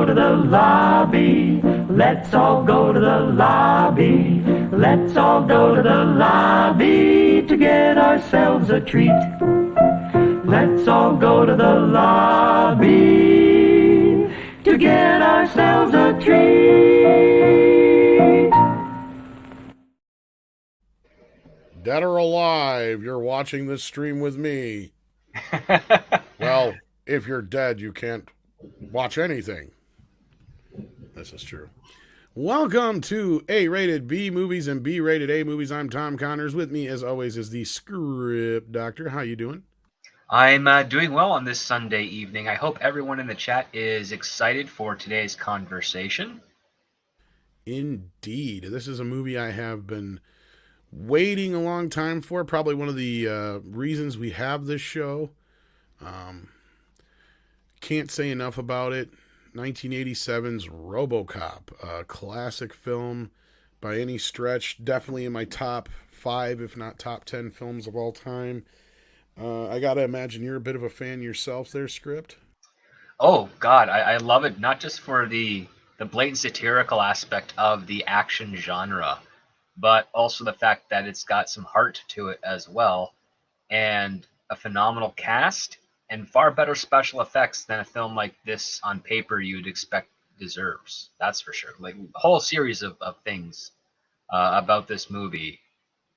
go to the lobby. Let's all go to the lobby. Let's all go to the lobby to get ourselves a treat. Let's all go to the lobby to get ourselves a treat. Dead or alive, you're watching this stream with me. Well, if you're dead, you can't watch anything. This is true. Welcome to A-rated B movies and B-rated A movies. I'm Tom Connors. With me, as always, is the script doctor. How you doing? I'm doing well on this Sunday evening. I hope everyone in the chat is excited for today's conversation. Indeed. This is a movie I have been waiting a long time for. Probably one of the reasons we have this show. Can't say enough about it. 1987's RoboCop, a classic film by any stretch. Definitely in my top 5, if not top 10 films of all time. I gotta imagine you're a bit of a fan yourself there, Script. Oh, God, I love it, not just for the blatant satirical aspect of the action genre, but also the fact that it's got some heart to it as well, and a phenomenal cast, and far better special effects than a film like this on paper you'd expect deserves. That's for sure. Like a whole series of things about this movie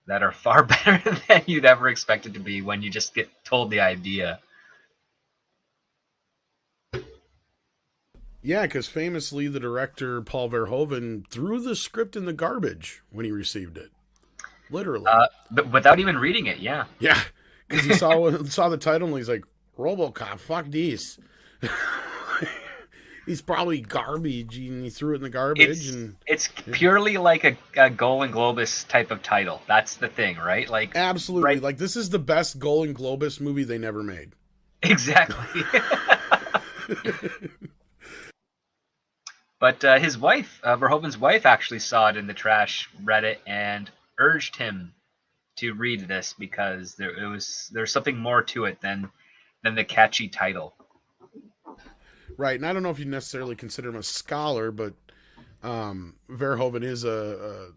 that are far better than you'd ever expect it to be when you just get told the idea. Yeah, because famously the director, Paul Verhoeven, threw the script in the garbage when he received it. Literally. But without even reading it, yeah. Yeah, because he saw the title and he's like, RoboCop, fuck these. He's probably garbage, and he threw it in the garbage. It's purely like a Golden Globus type of title. That's the thing, right? Like absolutely. Right? Like, this is the best Golden Globus movie they never made. Exactly. But his wife, Verhoeven's wife, actually saw it in the trash, read it, and urged him to read this because there's something more to it than the catchy title. Right, and I don't know if you necessarily consider him a scholar, but Verhoeven is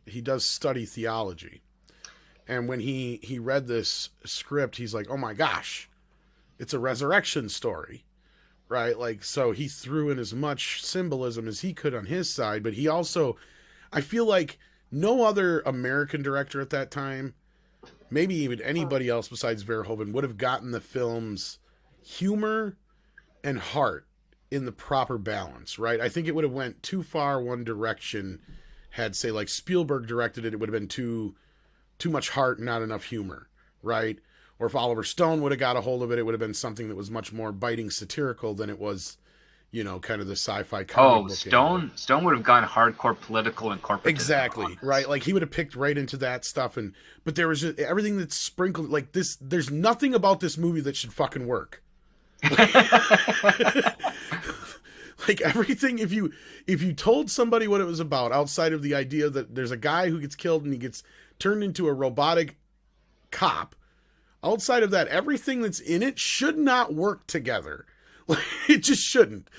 he does study theology. And when he read this script, he's like, oh my gosh, it's a resurrection story, right? Like, so he threw in as much symbolism as he could on his side, but he also, I feel like no other American director at that time, maybe even anybody else besides Verhoeven, would have gotten the film's humor and heart in the proper balance, right? I think it would have went too far one direction had, say, like Spielberg directed it, it would have been too much heart and not enough humor, right? Or if Oliver Stone would have got a hold of it, it would have been something that was much more biting satirical than it was, you know, kind of the sci-fi comic book. Stone would have gone hardcore political and corporate. Exactly, right? Like, he would have picked right into that stuff, but there was just everything that's sprinkled, like this, there's nothing about this movie that should fucking work. Like everything, if you told somebody what it was about outside of the idea that there's a guy who gets killed and he gets turned into a robotic cop, outside of that, everything that's in it should not work together. It just shouldn't.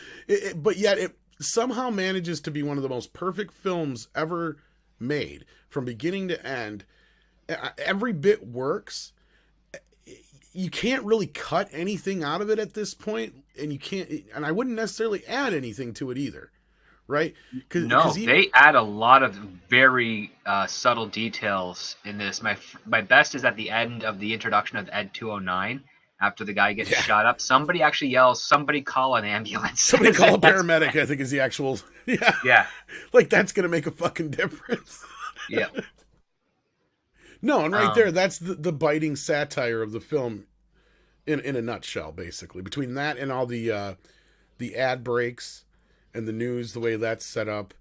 But yet it somehow manages to be one of the most perfect films ever made from beginning to end. Every bit works. You can't really cut anything out of it at this point, and I wouldn't necessarily add anything to it either, right? They add a lot of very subtle details in this. My best is at the end of the introduction of Ed 209, after the guy gets shot up. Somebody actually yells, "Somebody call an ambulance!" Somebody call a paramedic. I think is the actual. Yeah. Like, that's gonna make a fucking difference. Yeah. No, and right there, that's the biting satire of the film in a nutshell, basically. Between that and all the ad breaks and the news, the way that's set up,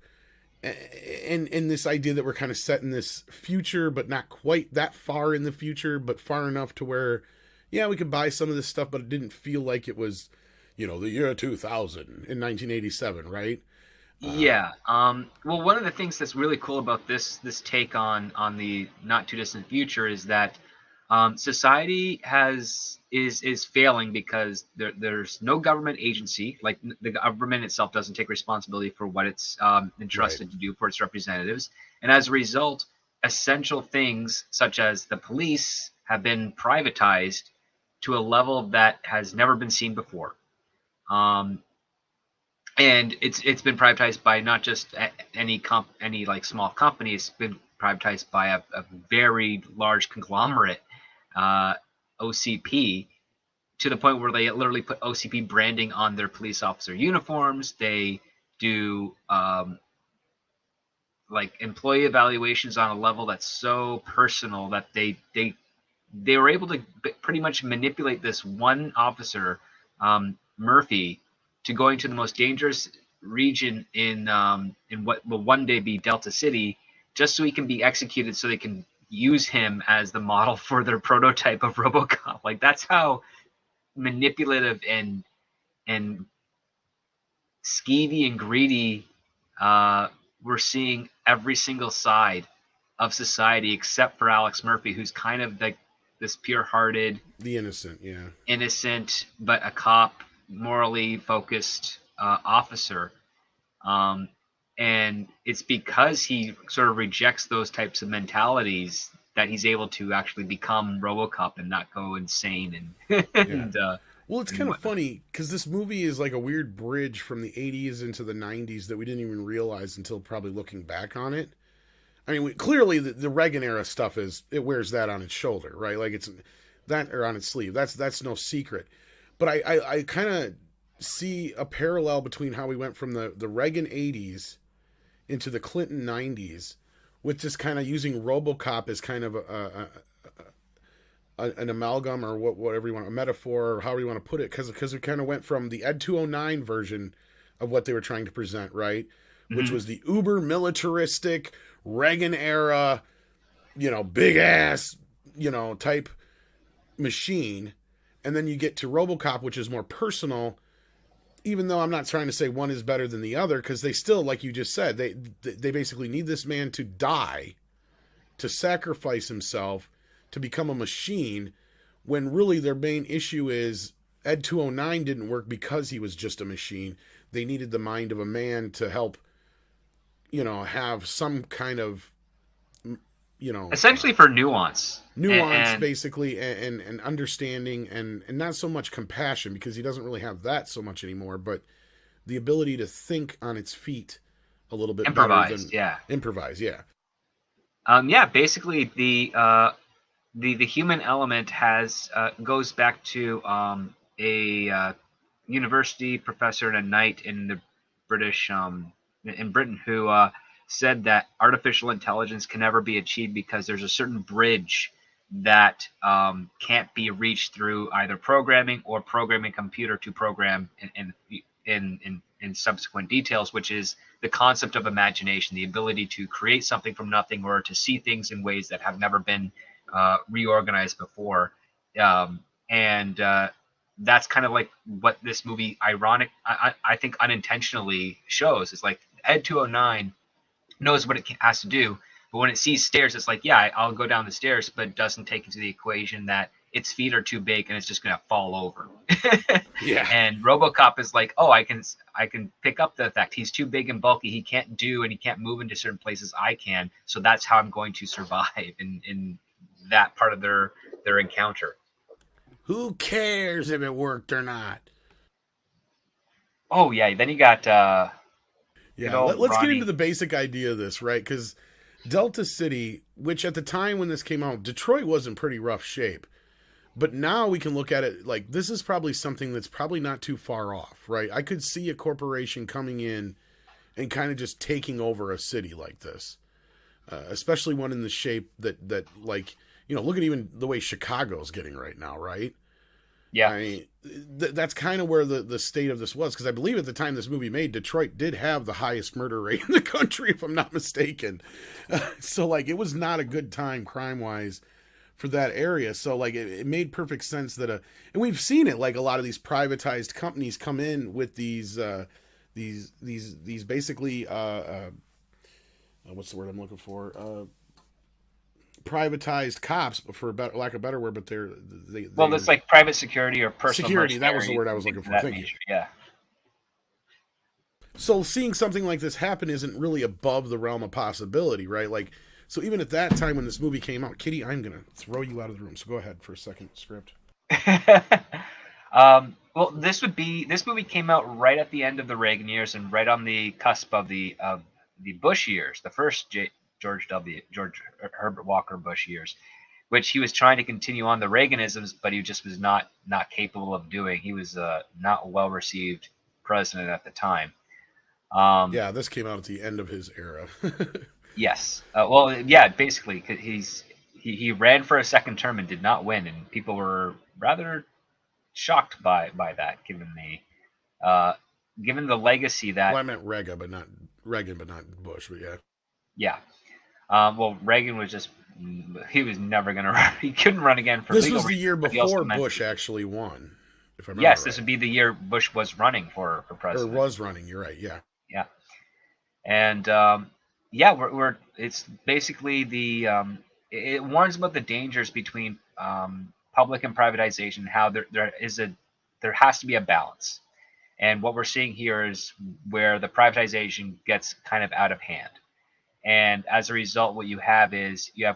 and this idea that we're kind of set in this future, but not quite that far in the future, but far enough to where, yeah, we could buy some of this stuff, but it didn't feel like it was, you know, the year 2000 in 1987, right? Yeah. Well, one of the things that's really cool about this take on the not too distant future is that Society is failing because there's no government agency. Like the government itself doesn't take responsibility for what it's Right. entrusted to do for its representatives, and as a result, essential things such as the police have been privatized to a level that has never been seen before. Um, and it's been privatized by not just any like small company. It's been privatized by a very large conglomerate, uh, OCP, to the point where they literally put OCP branding on their police officer uniforms. They do like employee evaluations on a level that's so personal that they were able to pretty much manipulate this one officer, Murphy, to going to the most dangerous region in what will one day be Delta City, just so he can be executed, so they can use him as the model for their prototype of RoboCop. Like that's how manipulative and skeevy and greedy we're seeing every single side of society, except for Alex Murphy, who's kind of like this pure-hearted, The innocent, yeah. innocent, but a cop, morally focused officer. Um, and it's because he sort of rejects those types of mentalities that he's able to actually become RoboCop and not go insane and Yeah. Well, it's and kind of whatnot. funny because this movie is like a weird bridge from the 80s into the 90s that we didn't even realize until probably looking back on it. I mean, clearly the Reagan era stuff it wears that on its shoulder, right? Like it's that or on its sleeve. That's no secret. But I kind of see a parallel between how we went from the Reagan 80s into the Clinton 90s with just kind of using RoboCop as kind of an amalgam or whatever you want, a metaphor or however you want to put it, because it kind of went from the Ed 209 version of what they were trying to present, right? Which Mhm. was the uber militaristic Reagan era, big ass, type machine. And then you get to RoboCop, which is more personal, even though I'm not trying to say one is better than the other, because they still, like you just said, they basically need this man to die, to sacrifice himself, to become a machine, when really their main issue is Ed 209 didn't work because he was just a machine. They needed the mind of a man to help, have some kind of, you know, uh, Essentially for nuance nuance, and basically, and understanding, and not so much compassion, because he doesn't really have that so much anymore, but the ability to think on its feet a little bit better improvised. than Yeah. improvise. Yeah. Yeah. Basically, the human element has goes back to a university professor and a knight in the British in Britain who said that artificial intelligence can never be achieved because there's a certain bridge that can't be reached through either programming or programming computer to program in subsequent details, which is the concept of imagination, the ability to create something from nothing or to see things in ways that have never been reorganized before. And That's kind of like what this movie, I think unintentionally shows. It's like Ed 209 knows what it has to do, but when it sees stairs, it's like, yeah, I'll go down the stairs, but it doesn't take into the equation that its feet are too big and it's just going to fall over. Yeah. And RoboCop is like, oh, I can pick up the fact he's too big and bulky. He can't do and he can't move into certain places I can. So that's how I'm going to survive in that part of their encounter. Who cares if it worked or not? Oh yeah, then you got good Yeah, old let's get into Ronnie. the basic idea of this, right? Because Delta City, which at the time when this came out, Detroit was in pretty rough shape. But now we can look at it like this is probably something that's probably not too far off, right? I could see a corporation coming in and kind of just taking over a city like this, especially one in the shape that like look at even the way Chicago's getting right now, right? Yeah. I mean, that's kind of where the state of this was, because I believe at the time this movie made, Detroit did have the highest murder rate in the country, if I'm not mistaken. So like, it was not a good time crime wise for that area. So like, it made perfect sense that and we've seen it, like a lot of these privatized companies come in with these basically what's the word I'm looking for, privatized cops, for lack of a better word, but well, it's like private security or personal security. That was the word I was mercenaries, looking things for. of that Thank you. nature. Yeah. So seeing something like this happen isn't really above the realm of possibility, right? Like, so even at that time when this movie came out, Kitty, I'm gonna throw you out of the room. So go ahead for a second, script. Well, this movie came out right at the end of the Reagan years and right on the cusp of the Bush years, the first George Herbert Walker Bush years, which he was trying to continue on the Reaganisms, but he just was not capable of doing. He was not a well received president at the time. Yeah, this came out at the end of his era. Yes. Well, yeah, basically, he ran for a second term and did not win, and people were rather shocked by that, given the legacy that. Well, I meant Reagan, but not Bush. But yeah. Yeah. Well, Reagan was he was never going to run. He couldn't run again for this legal was the reasons, year but he also before Bush actually won. If I remember yes, right. this would be the year Bush was running for president. Or was running. You're right. Yeah. Yeah. And yeah, it's basically it warns about the dangers between public and privatization. How there has to be a balance, and what we're seeing here is where the privatization gets kind of out of hand, and as a result, what you have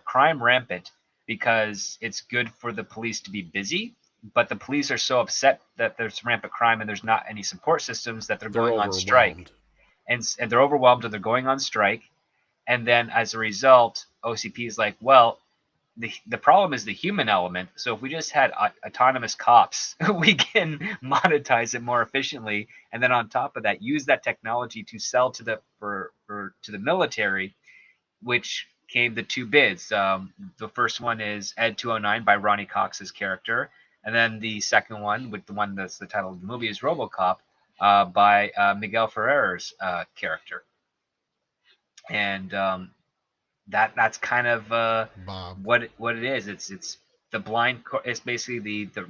crime rampant because it's good for the police to be busy, but the police are so upset that there's rampant crime and there's not any support systems that they're going on strike. And they're overwhelmed and they're going on strike. And then as a result, OCP is like, well, the problem is the human element. So if we just had autonomous cops, we can monetize it more efficiently. And then on top of that, use that technology to sell to the military, which came the two bids. The first one is Ed 209 by Ronnie Cox's character. And then the second one, with the one that's the title of the movie, is RoboCop. By Miguel Ferrer's character, and that's kind of what it is. It's the blind. It's basically the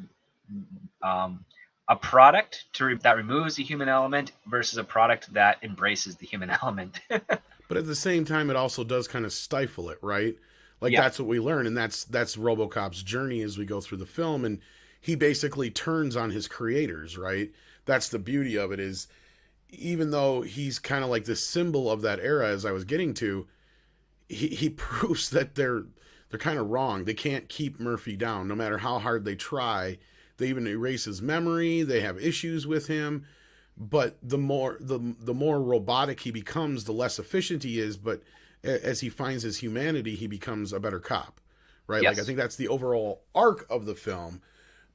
a product that removes the human element versus a product that embraces the human element. But at the same time, it also does kind of stifle it, right? Like that's what we learn, and that's RoboCop's journey as we go through the film, and he basically turns on his creators, right? That's the beauty of it, is even though he's kind of like the symbol of that era, as I was getting to, he proves that they're kind of wrong. They can't keep Murphy down, no matter how hard they try. They even erase his memory. They have issues with him, but the more robotic he becomes, the less efficient he is. But as he finds his humanity, he becomes a better cop, right? Yes. Like I think that's the overall arc of the film.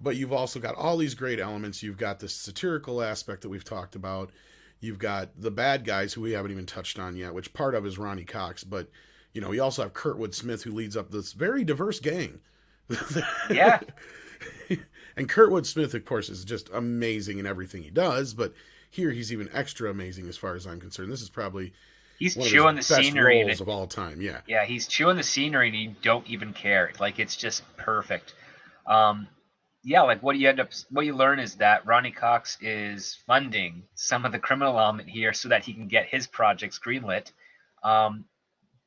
But you've also got all these great elements. You've got the satirical aspect that we've talked about. You've got the bad guys who we haven't even touched on yet, which part of is Ronnie Cox. But, you know, you also have Kurtwood Smith, who leads up this very diverse gang. Yeah. And Kurtwood Smith, of course, is just amazing in everything he does. But here he's even extra amazing as far as I'm concerned. This is probably he's one chewing of his the best scenery roles of all time. Yeah. Yeah, he's chewing the scenery and you don't even care. Like, it's just perfect. Yeah, like what you learn is that Ronnie Cox is funding some of the criminal element here so that he can get his projects greenlit.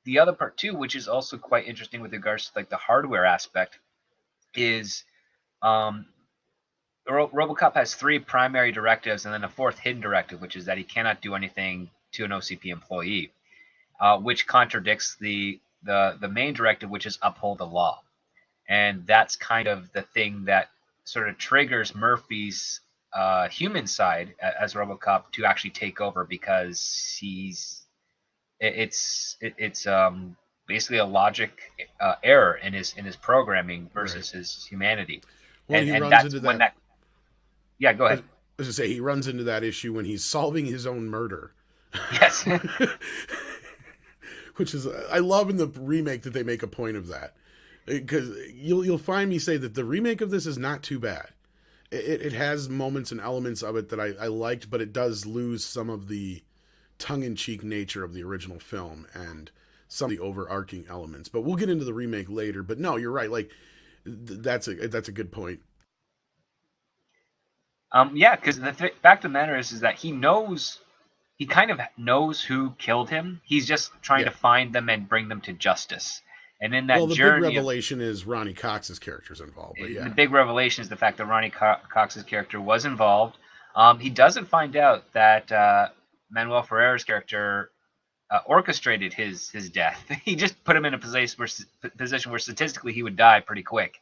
The other part too, which is also quite interesting with regards to like the hardware aspect, is RoboCop has 3 primary directives and then a 4th hidden directive, which is that he cannot do anything to an OCP employee, which contradicts the main directive, which is uphold the law. And that's kind of the thing that sort of triggers Murphy's human side as RoboCop to actually take over, because it's basically a logic error in his programming versus his humanity. Well, and that's when that. Yeah, go ahead. I was to say, he runs into that issue when he's solving his own murder. Yes. Which is, I love in the remake that they make a point of that. Because you'll find me say that the remake of this is not too bad. It has moments and elements of it that I liked, but it does lose some of the tongue-in-cheek nature of the original film and some of the overarching elements. But we'll get into the remake later. But no, you're right. Like that's a good point. Yeah, because the fact of the matter is that he kind of knows who killed him. He's just trying to find them and bring them to justice. And in that Well, the big journey revelation is Ronnie Cox's character's involved, but the yeah. big revelation is the fact that Ronnie Cox's character was involved. He doesn't find out that Manuel Ferrera's character orchestrated his death. He just put him in a position where statistically he would die pretty quick.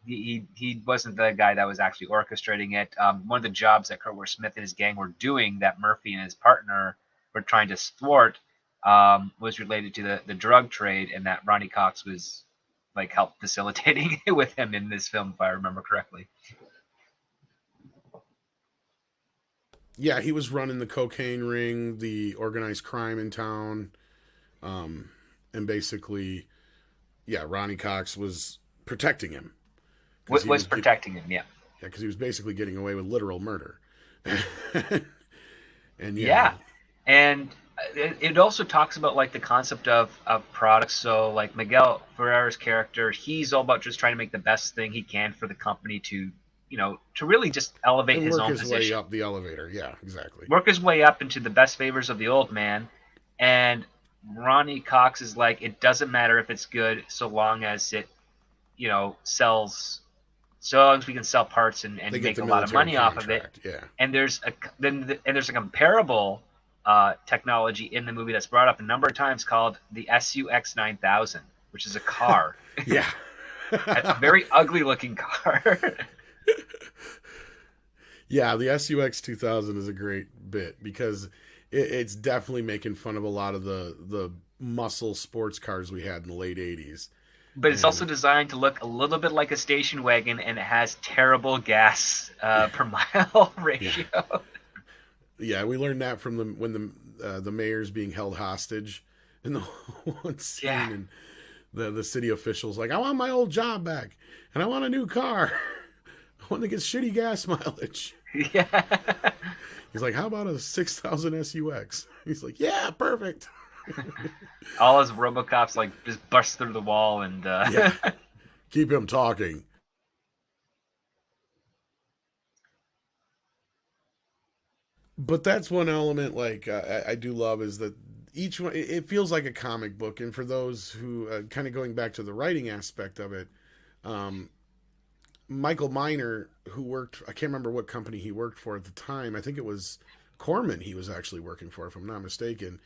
He wasn't the guy that was actually orchestrating it. One of the jobs that Kurtwood Smith and his gang were doing that Murphy and his partner were trying to thwart was related to the drug trade, and that Ronnie Cox was like helped facilitating it with him in this film, if I remember correctly. Yeah, he was running the cocaine ring, the organized crime in town, and basically, yeah, Ronnie Cox was protecting him. Was protecting him, yeah. Yeah, because he was basically getting away with literal murder. And yeah, and it also talks about like the concept of products. So like Miguel Ferrera's character, he's all about just trying to make the best thing he can for the company to really just elevate and his work own his position. way up the elevator. Yeah, exactly. Work his way up into the best favors of the old man. And Ronnie Cox is like, it doesn't matter if it's good so long as it, sells, so long as we can sell parts and make a lot of money off of it. Yeah. And there's a comparable technology in the movie that's brought up a number of times called the SUX 9000, which is a car. Yeah. A very ugly looking car. Yeah, the SUX 2000 is a great bit because it's definitely making fun of a lot of the muscle sports cars we had in the late 80s. But it's also designed to look a little bit like a station wagon, and it has terrible gas per mile ratio. Yeah, we learned that from when the mayor's being held hostage in the one scene, and the city officials like, I want my old job back, and I want a new car. I want to get shitty gas mileage. Yeah. He's like, how about a 6,000 SUX? He's like, yeah, perfect. All his RoboCops like just burst through the wall and yeah. Keep him talking. But that's one element like I do love is that each one, it feels like a comic book. And for those who kind of going back to the writing aspect of it, Michael Miner, who worked, I can't remember what company he worked for at the time. I think it was Corman he was actually working for, if I'm not mistaken.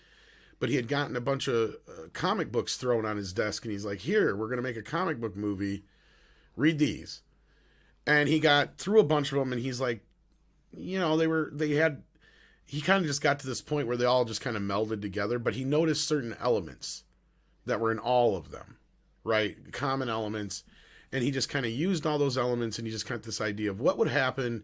But he had gotten a bunch of comic books thrown on his desk, and he's like, here, we're going to make a comic book movie. Read these. And he got through a bunch of them, and he's like, he kind of just got to this point where they all just kind of melded together, but he noticed certain elements that were in all of them, right? Common elements. And he just kind of used all those elements, and he just got this idea of what would happen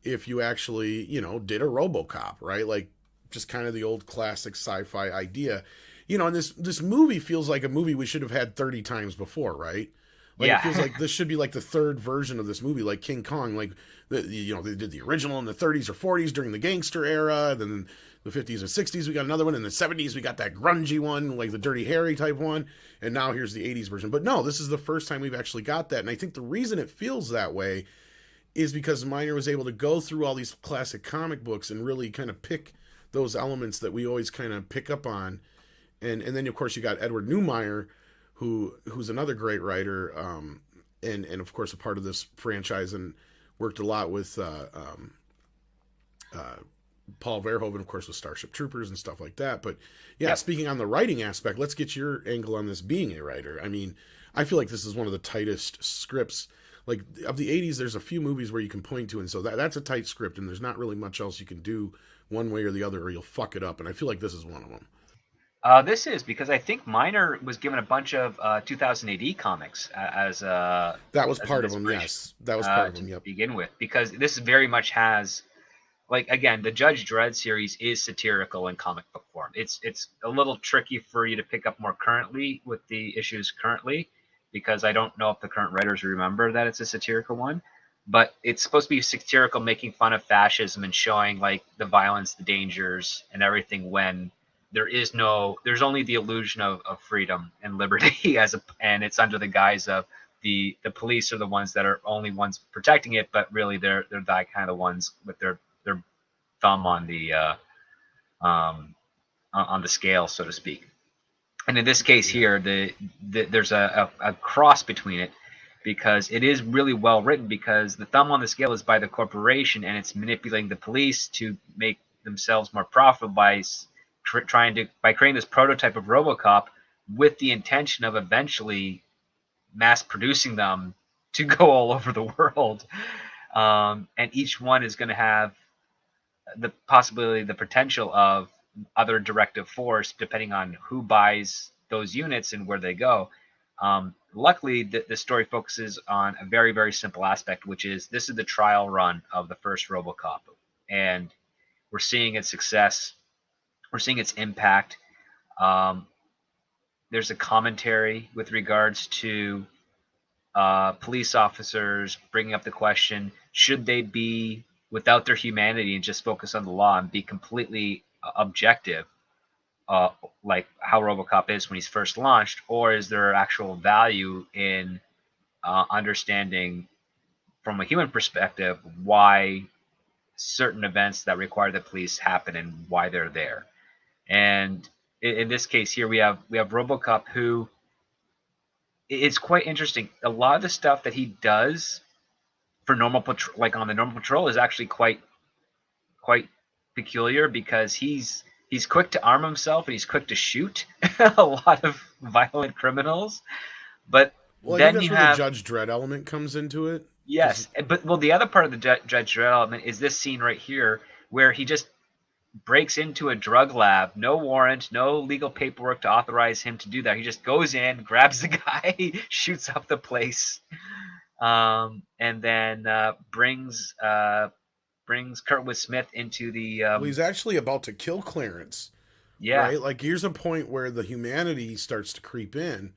if you actually, did a RoboCop, right? Like just kind of the old classic sci-fi idea. And this movie feels like a movie we should have had 30 times before, right? Like it feels like this should be like the third version of this movie, like King Kong. Like they did the original in the 30s or 40s during the gangster era. Then the 50s or 60s we got another one. In the 70s we got that grungy one, like the Dirty Harry type one. And now here's the 80s version. But no, this is the first time we've actually got that. And I think the reason it feels that way is because Miner was able to go through all these classic comic books and really kind of pick those elements that we always kind of pick up on. And then of course you got Edward Neumeier, who's another great writer, and of course a part of this franchise and worked a lot with Paul Verhoeven, of course, with Starship Troopers and stuff like that. But speaking on the writing aspect, let's get your angle on this being a writer. I mean, I feel like this is one of the tightest scripts. Like of the 80s, there's a few movies where you can point to, and so that's a tight script, and there's not really much else you can do one way or the other, or you'll fuck it up. And I feel like this is one of them. This is because I think Miner was given a bunch of 2000 AD comics as that was part of them. Yes, that was part of them. Yep. To begin with, because this very much has, like, again, the Judge Dredd series is satirical in comic book form. It's a little tricky for you to pick up more currently with the issues currently, because I don't know if the current writers remember that it's a satirical one. But it's supposed to be satirical, making fun of fascism and showing like the violence, the dangers, and everything when there's only the illusion of freedom and liberty and it's under the guise of the police are the ones that are only ones protecting it, but really they're that kind of ones with their thumb on the scale, so to speak. And in this case here, there's a cross between it, because it is really well written, because the thumb on the scale is by the corporation, and it's manipulating the police to make themselves more profitable by creating this prototype of RoboCop with the intention of eventually mass producing them to go all over the world. And each one is going to have the possibility, the potential of other directive force, depending on who buys those units and where they go. Luckily, the story focuses on a very, very simple aspect, which is this is the trial run of the first RoboCop, and we're seeing its success, we're seeing its impact. There's a commentary with regards to police officers bringing up the question: should they be without their humanity and just focus on the law and be completely objective, like how RoboCop is when he's first launched, or is there actual value in understanding from a human perspective why certain events that require the police happen and why they're there? And in this case here, we have RoboCop, who, it's quite interesting. A lot of the stuff that he does for normal patrol, like on the normal patrol, is actually quite peculiar, because he's quick to arm himself and he's quick to shoot a lot of violent criminals. But Well, I think then that's you where have the Judge Dredd element comes into it. yes, but well, the other part of the Judge Dredd element is this scene right here, where he just breaks into a drug lab, no warrant, no legal paperwork to authorize him to do that. He just goes in, grabs the guy, shoots up the place, and then brings Kurtwood Smith into the Well, he's actually about to kill Clarence, yeah. right? Like, here's a point where the humanity starts to creep in,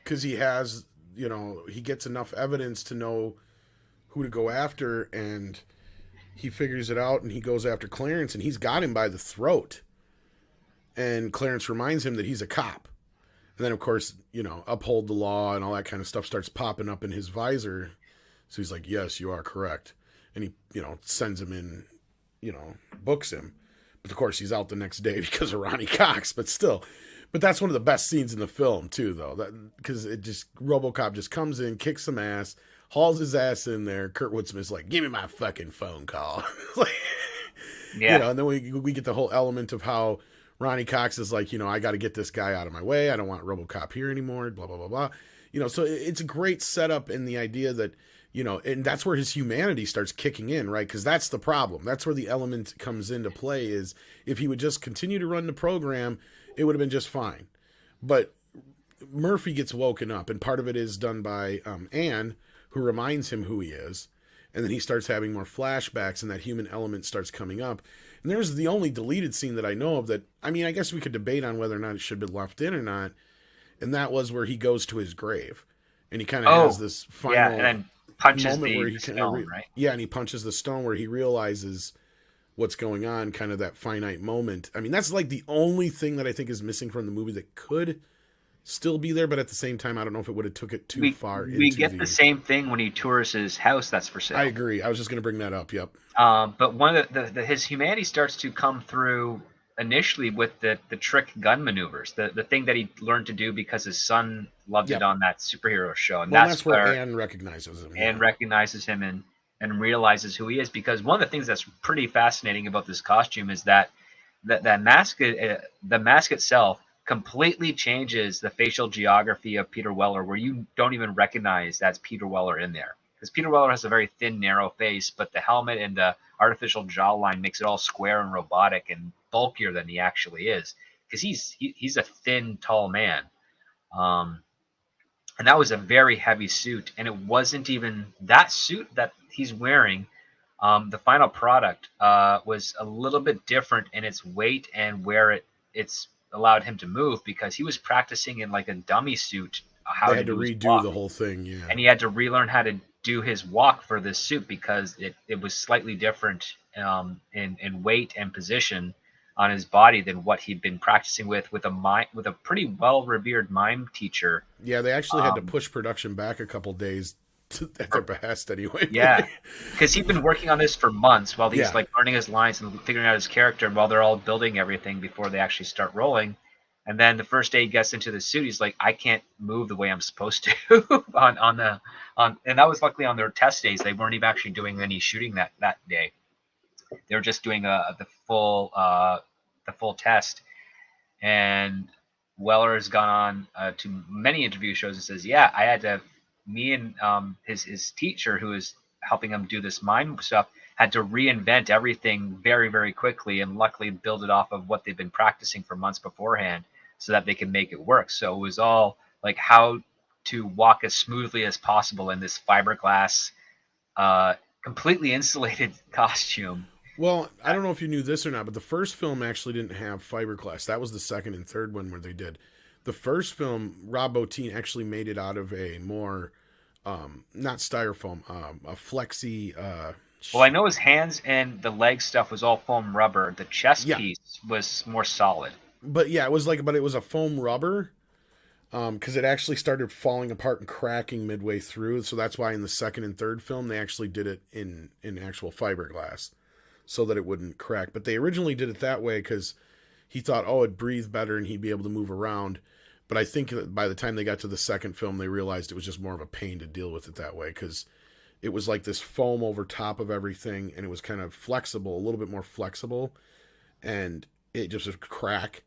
because he has, he gets enough evidence to know who to go after, and he figures it out, and he goes after Clarence, and he's got him by the throat. And Clarence reminds him that he's a cop. And then, of course, uphold the law and all that kind of stuff starts popping up in his visor. So he's like, yes, you are correct. And he, sends him in, books him. But of course, he's out the next day because of Ronnie Cox. But still, that's one of the best scenes in the film, too, though. Because RoboCop just comes in, kicks some ass, hauls his ass in there. Kurtwood Smith's like, give me my fucking phone call. Yeah. And then we get the whole element of how Ronnie Cox is like, I got to get this guy out of my way. I don't want RoboCop here anymore, blah, blah, blah, blah. So it's a great setup in the idea that, and that's where his humanity starts kicking in, right? Because that's the problem. That's where the element comes into play, is if he would just continue to run the program, it would have been just fine. But Murphy gets woken up, and part of it is done by Anne, who reminds him who he is. And then he starts having more flashbacks, and that human element starts coming up. And there's the only deleted scene that I know of that, I mean, I guess we could debate on whether or not it should be left in or not. And that was where he goes to his grave. And he kind of has this final and then punches moment where he stone, right? Yeah, and he punches the stone, where he realizes what's going on, kind of that finite moment. I mean, that's like the only thing that I think is missing from the movie that could still be there, but at the same time, I don't know if it would have took it too far. We get the same thing when he tours his house that's for sale. I agree. I was just going to bring that up. Yep. But one of his humanity starts to come through initially with the trick gun maneuvers, the thing that he learned to do because his son loved it on that superhero show, and that's where Anne recognizes him. Anne recognizes him and realizes who he is, because one of the things that's pretty fascinating about this costume is that mask, the mask itself, completely changes the facial geography of Peter Weller, where you don't even recognize that's Peter Weller in there. Because Peter Weller has a very thin, narrow face, but the helmet and the artificial jawline makes it all square and robotic and bulkier than he actually is. Because he's a thin, tall man. And that was a very heavy suit. And it wasn't even that suit that he's wearing. The final product was a little bit different in its weight and where it's allowed him to move, because he was practicing in like a dummy suit. They had to redo the whole thing, yeah. And he had to relearn how to do his walk for this suit, because it was slightly different in weight and position on his body than what he'd been practicing with a pretty well-revered mime teacher. Yeah, they actually had to push production back a couple days at their behest anyway. Yeah, because he'd been working on this for months while he's like learning his lines and figuring out his character, and while they're all building everything before they actually start rolling. And then the first day he gets into the suit, he's like, I can't move the way I'm supposed to and that was luckily on their test days. They weren't even actually doing any shooting that day. They were just doing the full test. And Weller has gone on to many interview shows and says, yeah, I had to, me and his teacher who was helping him do this mime stuff had to reinvent everything very, very quickly, and luckily build it off of what they've been practicing for months beforehand so that they can make it work. So it was all like how to walk as smoothly as possible in this fiberglass, completely insulated costume. Well, I don't know if you knew this or not, but the first film actually didn't have fiberglass. That was the second and third one where they did. The first film, Rob Bottin actually made it out of a more, not styrofoam, a flexi. Well, I know his hands and the leg stuff was all foam rubber. The chest Yeah. piece was more solid. But yeah, it was like, but it was a foam rubber, because it actually started falling apart and cracking midway through. So that's why in the second and third film they actually did it in actual fiberglass, so that it wouldn't crack. But they originally did it that way because he thought, oh, it'd breathe better and he'd be able to move around. But I think that by the time they got to the second film, they realized it was just more of a pain to deal with it that way, because it was like this foam over top of everything, and it was kind of flexible, a little bit more flexible, and it just would crack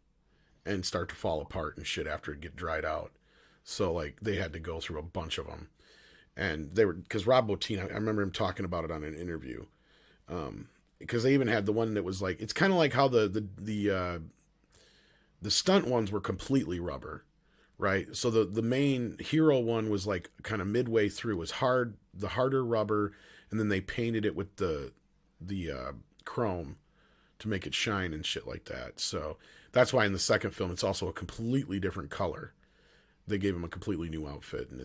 and start to fall apart and shit after it get dried out. So like they had to go through a bunch of them, and they were, because Rob Bottin, I remember him talking about it on an interview, because they even had the one that was like, it's kind of like how the stunt ones were completely rubber, right? So the main hero one was like kind of midway through, was the harder rubber, and then they painted it with the chrome to make it shine and shit like that. So that's why in the second film it's also a completely different color. They gave him a completely new outfit, and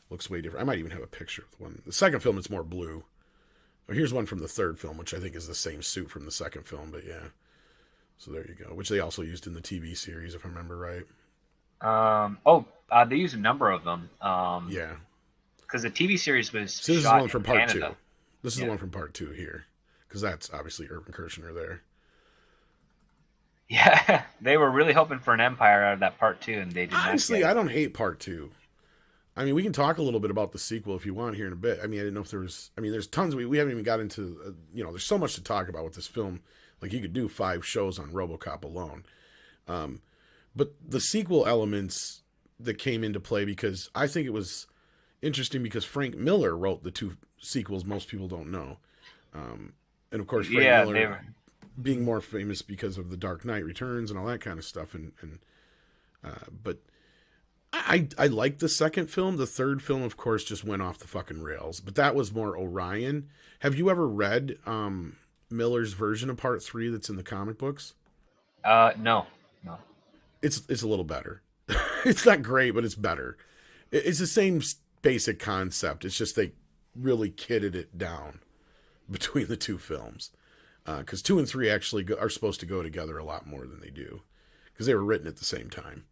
looks way different. I might even have a picture of the one. The second film it's more blue. Here's one from the third film, which I think is the same suit from the second film, but yeah. So there you go. Which they also used in the TV series, if I remember right. They used a number of them. Yeah. Because the TV series was So this is the shot one from in part Canada. 2. This is the one from part 2 here. Because that's obviously Irvin Kershner there. Yeah, they were really hoping for an empire out of that part 2, and they did not. Honestly, I don't hate part 2. I mean, we can talk a little bit about the sequel if you want here in a bit. I mean, I didn't know if there was... I mean, there's tons... We haven't even got into... there's so much to talk about with this film. Like, you could do 5 shows on RoboCop alone. But the sequel elements that came into play, because I think it was interesting because Frank Miller wrote the 2 sequels most people don't know. And, of course, Frank Miller being more famous because of The Dark Knight Returns and all that kind of stuff. But... I like the second film. The third film, of course, just went off the fucking rails. But that was more Orion. Have you ever read Miller's version of Part 3 that's in the comic books? No. It's a little better. It's not great, but it's better. It's the same basic concept. It's just they really kidded it down between the 2 films. Because 2 and 3 actually are supposed to go together a lot more than they do. Because they were written at the same time.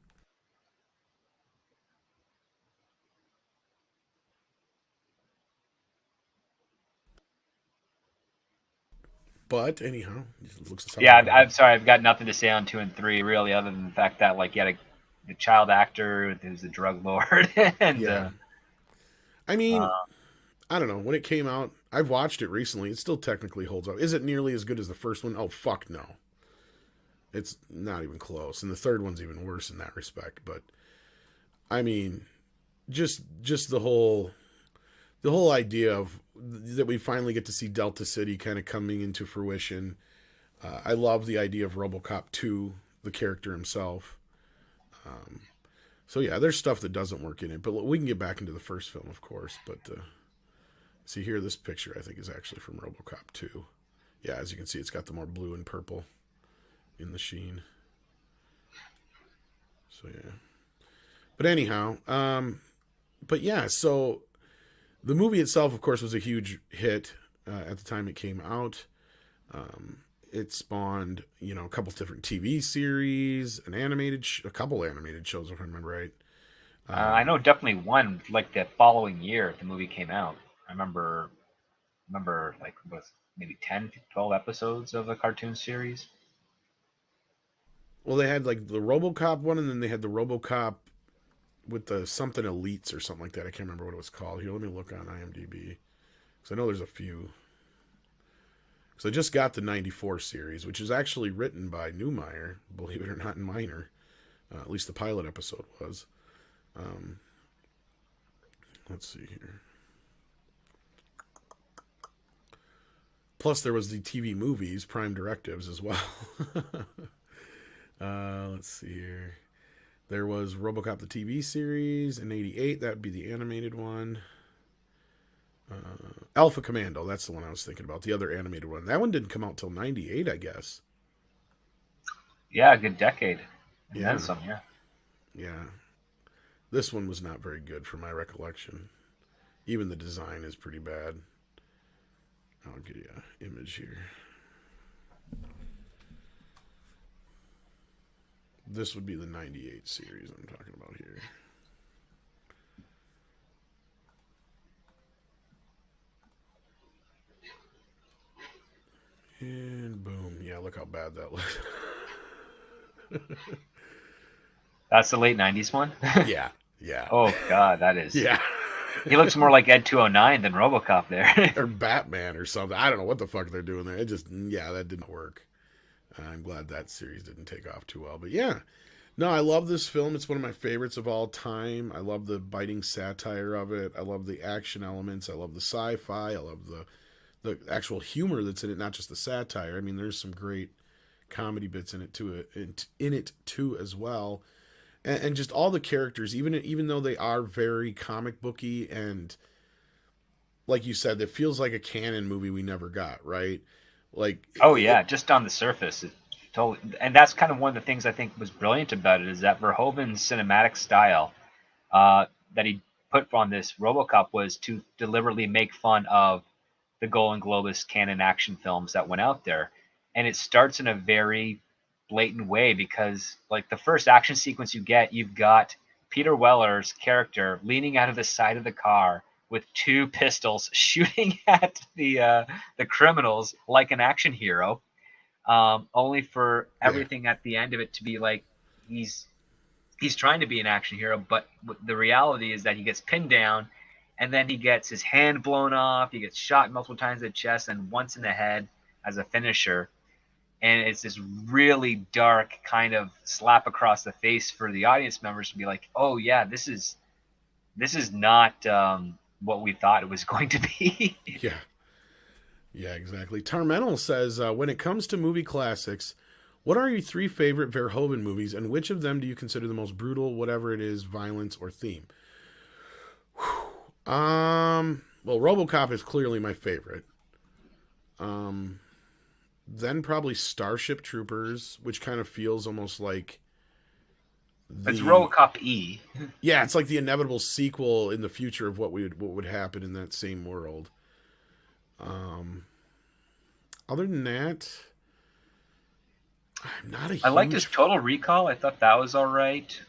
But anyhow, it looks I'm sorry. I've got nothing to say on 2 and 3 really, other than the fact that like you had the child actor who's a drug lord, and yeah. I mean, I don't know. When it came out, I've watched it recently. It still technically holds up. Is it nearly as good as the first one? Oh fuck no. It's not even close, and the third one's even worse in that respect. But I mean, just the whole idea of that we finally get to see Delta City kind of coming into fruition. I love the idea of RoboCop 2, the character himself. So yeah, there's stuff that doesn't work in it, but we can get back into the first film, of course. But see here, this picture I think is actually from RoboCop 2. Yeah, as you can see, it's got the more blue and purple in the sheen. So yeah, but anyhow, but yeah, so. The movie itself, of course, was a huge hit at the time it came out. It spawned, a couple different TV series, a couple animated shows, if I remember right. I know definitely one, like the following year the movie came out. I remember like was maybe 10, 12 episodes of a cartoon series. Well, they had like the RoboCop one, and then they had the RoboCop with the something Elites or something like that. I can't remember what it was called. Here, let me look on IMDb because I know there's a few. So I just got the '94 series, which is actually written by Newmeyer, believe it or not, and Miner. At least the pilot episode was. Let's see here. Plus, there was the TV movies, Prime Directives as well. Let's see here. There was RoboCop the TV series in '88. That would be the animated one. Alpha Commando. That's the one I was thinking about. The other animated one. That one didn't come out till '98, I guess. Yeah, a good decade. And Yeah. then some, yeah. Yeah. This one was not very good from my recollection. Even the design is pretty bad. I'll give you an image here. This would be the '98 series I'm talking about here. And boom. Yeah, look how bad that looks. That's the late 90s one? Yeah. Yeah. Oh, God, that is. Yeah. He looks more like Ed 209 than RoboCop there. Or Batman or something. I don't know what the fuck they're doing there. It just, yeah, that didn't work. I'm glad that series didn't take off too well. But yeah, no, I love this film. It's one of my favorites of all time. I love the biting satire of it. I love the action elements. I love the sci-fi. I love the actual humor that's in it, not just the satire. I mean, there's some great comedy bits in it too as well. And just all the characters, even though they are very comic booky and, like you said, it feels like a canon movie we never got, right? Like, Oh yeah, just on the surface, it totally. And that's kind of one of the things I think was brilliant about it is that Verhoeven's cinematic style that he put on this RoboCop was to deliberately make fun of the Golden Globus canon action films that went out there, and it starts in a very blatant way because like the first action sequence you've got Peter Weller's character leaning out of the side of the car with two pistols shooting at the criminals like an action hero, only for everything at the end of it to be like he's trying to be an action hero, but the reality is that he gets pinned down and then he gets his hand blown off, he gets shot multiple times in the chest and once in the head as a finisher. And it's this really dark kind of slap across the face for the audience members to be like, oh yeah, this is not what we thought it was going to be. yeah. Yeah, exactly. Tarmental says, when it comes to movie classics, what are your 3 favorite Verhoeven movies, and which of them do you consider the most brutal, whatever it is, violence or theme? Well, RoboCop is clearly my favorite. Then probably Starship Troopers, which kind of feels almost like It's RoboCop E. Yeah, it's like the inevitable sequel in the future of what would happen in that same world. Other than that, I'm not a huge... I liked his Total Recall. I thought that was all right.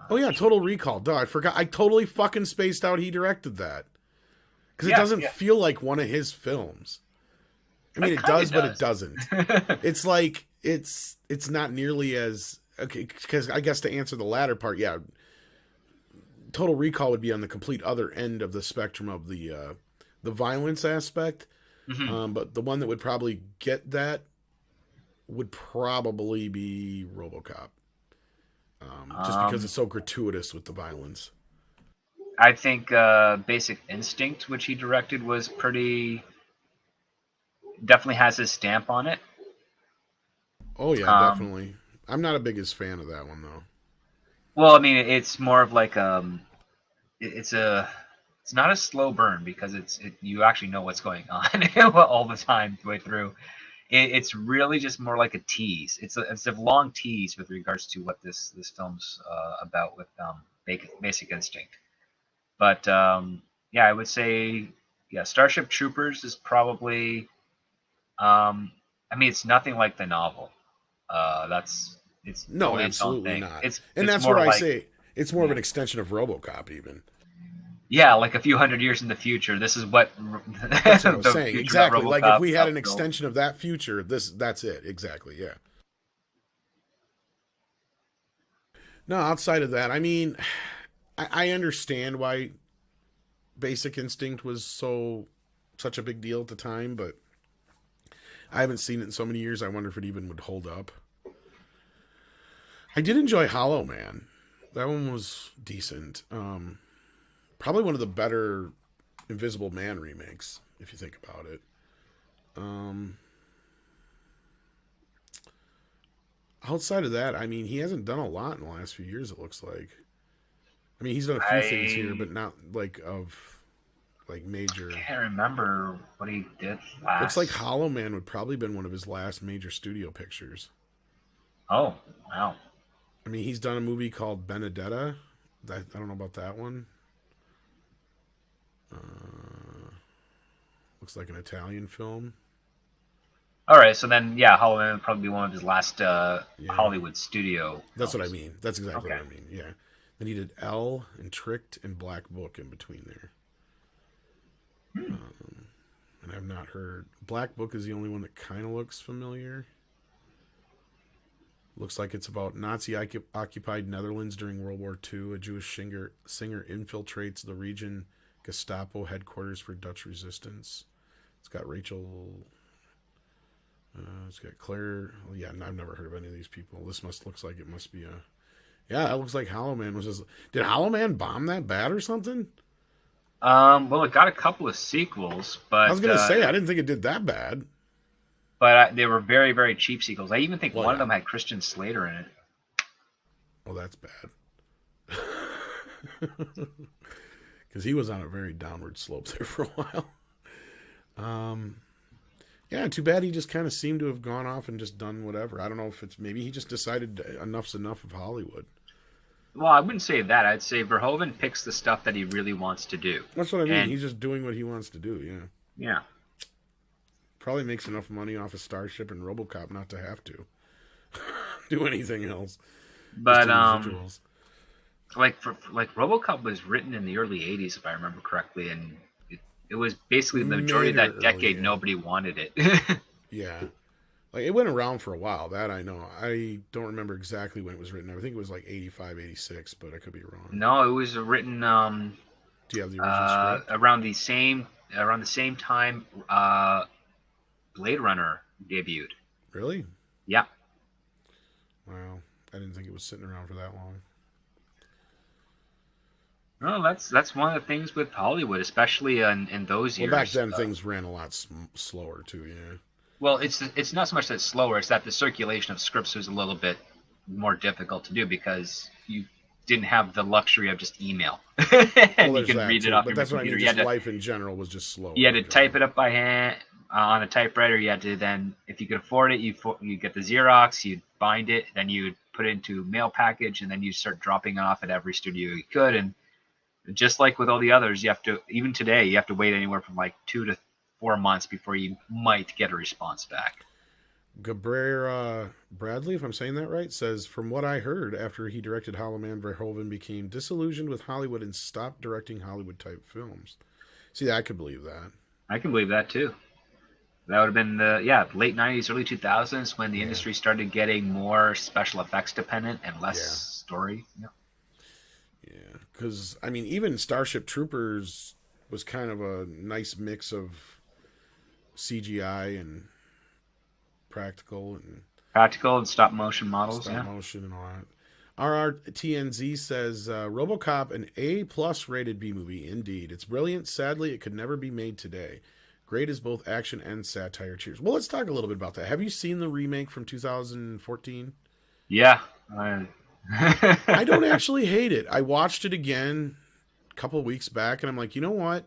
Oh yeah, Total Recall. Duh, I forgot. I totally fucking spaced out he directed that. Because it doesn't feel like one of his films. I mean, it does, but it doesn't. It's like, it's not nearly as... Okay, because I guess to answer the latter part, yeah, Total Recall would be on the complete other end of the spectrum of the violence aspect. Mm-hmm. But the one that would probably get that would probably be RoboCop. Just because it's so gratuitous with the violence. I think Basic Instinct, which he directed, was pretty... Definitely has his stamp on it. Oh, yeah, definitely. I'm not a biggest fan of that one, though. Well, I mean, it's more of like it's not a slow burn because you actually know what's going on all the time the way through. It's really just more like a tease. It's a long tease with regards to what this film's about with Basic Instinct. But yeah, I would say Starship Troopers is probably. I mean, it's nothing like the novel. It's no, totally absolutely its own thing. not. It's that's more where like, I say it's more of an extension of RoboCop, even. Yeah, like a few hundred years in the future, this is what That's what I was the saying. future Exactly. that Like if RoboCop we had an film. extension of that future, that's it. Exactly. Yeah. No, outside of that, I mean, I understand why Basic Instinct was such a big deal at the time, but I haven't seen it in so many years. I wonder if it even would hold up. I did enjoy Hollow Man. That one was decent. Probably one of the better Invisible Man remakes, if you think about it. Outside of that, I mean, he hasn't done a lot in the last few years, it looks like. I mean, he's done a few things here, but not like major. I can't remember what he did last. Looks like Hollow Man would probably been one of his last major studio pictures. Oh, wow. I mean, he's done a movie called Benedetta. I don't know about that one. Looks like an Italian film. All right, so then, yeah, Hollow Man would probably be one of his last Hollywood studio. That's films. what I mean. That's exactly what I mean. Yeah. Then he did Elle and Tricked and Black Book in between there. And I've not heard. Black Book is the only one that kind of looks familiar. Looks like it's about Nazi-occupied Netherlands during World War II. A Jewish singer infiltrates the region Gestapo headquarters for Dutch resistance. It's got Rachel. It's got Claire. Well, yeah, I've never heard of any of these people. This looks like it must be a. Yeah, it looks like Hollow Man was just. Did Hollow Man bomb that bad or something? Well, it got a couple of sequels, but I was gonna say I didn't think it did that bad. But they were very, very cheap sequels. I even think one of them had Christian Slater in it. Well, that's bad. Because he was on a very downward slope there for a while. Yeah, too bad he just kind of seemed to have gone off and just done whatever. I don't know if it's maybe he just decided enough's enough of Hollywood. Well, I wouldn't say that. I'd say Verhoeven picks the stuff that he really wants to do. That's what I mean. He's just doing what he wants to do, yeah. Yeah. Probably makes enough money off of Starship and RoboCop not to have to do anything else. But like RoboCop was written in the early '80s, if I remember correctly, and it was basically the majority of that decade. Nobody wanted it. Yeah, like it went around for a while. That I know. I don't remember exactly when it was written. I think it was like 85, 86, but I could be wrong. No, it was written. Do you have the original script? Around the same time. Blade Runner debuted. Really? Yeah. Wow. I didn't think it was sitting around for that long. Well, that's one of the things with Hollywood, especially in those years. Well, back then things ran a lot slower too, yeah. Well, it's not so much that it's slower, it's that the circulation of scripts was a little bit more difficult to do because you didn't have the luxury of just email. And you can read it off your computer. But that's what I mean, just life in general was just slower. You had to type it up by hand. On a typewriter, you had to then, if you could afford it, you get the Xerox, you'd bind it, then you'd put it into mail package, and then you start dropping it off at every studio you could. And just like with all the others, you have to, even today, you have to wait anywhere from like 2 to 4 months before you might get a response back. Gabriel Bradley, if I'm saying that right, says, from what I heard, after he directed Hollow Man, Verhoeven became disillusioned with Hollywood and stopped directing Hollywood-type films. See, I could believe that. I can believe that, too. That would have been the late 90s, early 2000s when the industry started getting more special effects dependent and less story. Yeah, because, I mean, even Starship Troopers was kind of a nice mix of CGI and practical and stop motion models. Stop motion and all that. RRTNZ says, RoboCop, an A+ rated B movie, indeed. It's brilliant. Sadly, it could never be made today. Great as both action and satire. Cheers. Well, let's talk a little bit about that. Have you seen the remake from 2014? Yeah. I don't actually hate it. I watched it again a couple of weeks back, and I'm like, you know what?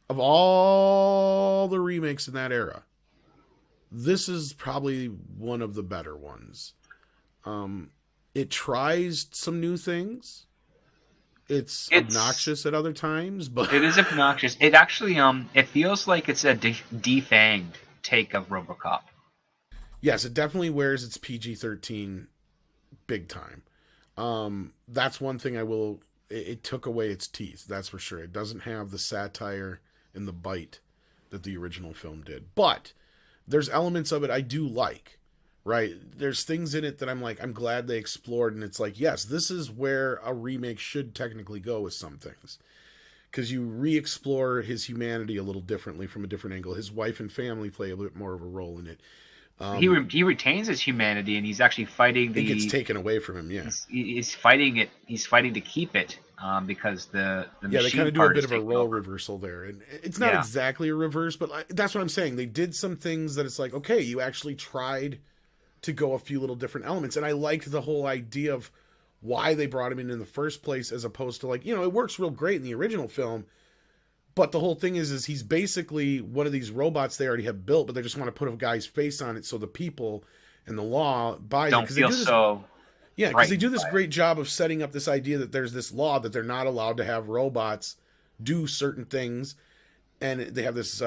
Of all the remakes in that era, this is probably one of the better ones. It tries some new things. It's obnoxious at other times, but it is obnoxious. It actually it feels like it's a defanged take of RoboCop. Yes, it definitely wears its PG-13 big time. That's one thing I will it took away its teeth. That's for sure. It doesn't have the satire and the bite that the original film did. But there's elements of it I do like, right? There's things in it that I'm glad they explored, and it's like, yes, this is where a remake should technically go with some things. Because you re-explore his humanity a little differently from a different angle. His wife and family play a bit more of a role in it. He retains his humanity, and he's actually fighting it gets taken away from him, yeah. He's fighting it. He's fighting to keep it, because the yeah, they kind of do a bit of a role over. reversal there, and it's not exactly a reverse, but that's what I'm saying. They did some things that it's like, okay, you actually tried to go a few little different elements, and I liked the whole idea of why they brought him in the first place, as opposed to, like, you know, it works real great in the original film. But the whole thing is he's basically one of these robots they already have built, but they just want to put a guy's face on it so the people and the law buy it. Don't feel so. Yeah, because they do this great job of setting up this idea that there's this law that they're not allowed to have robots do certain things, and they have this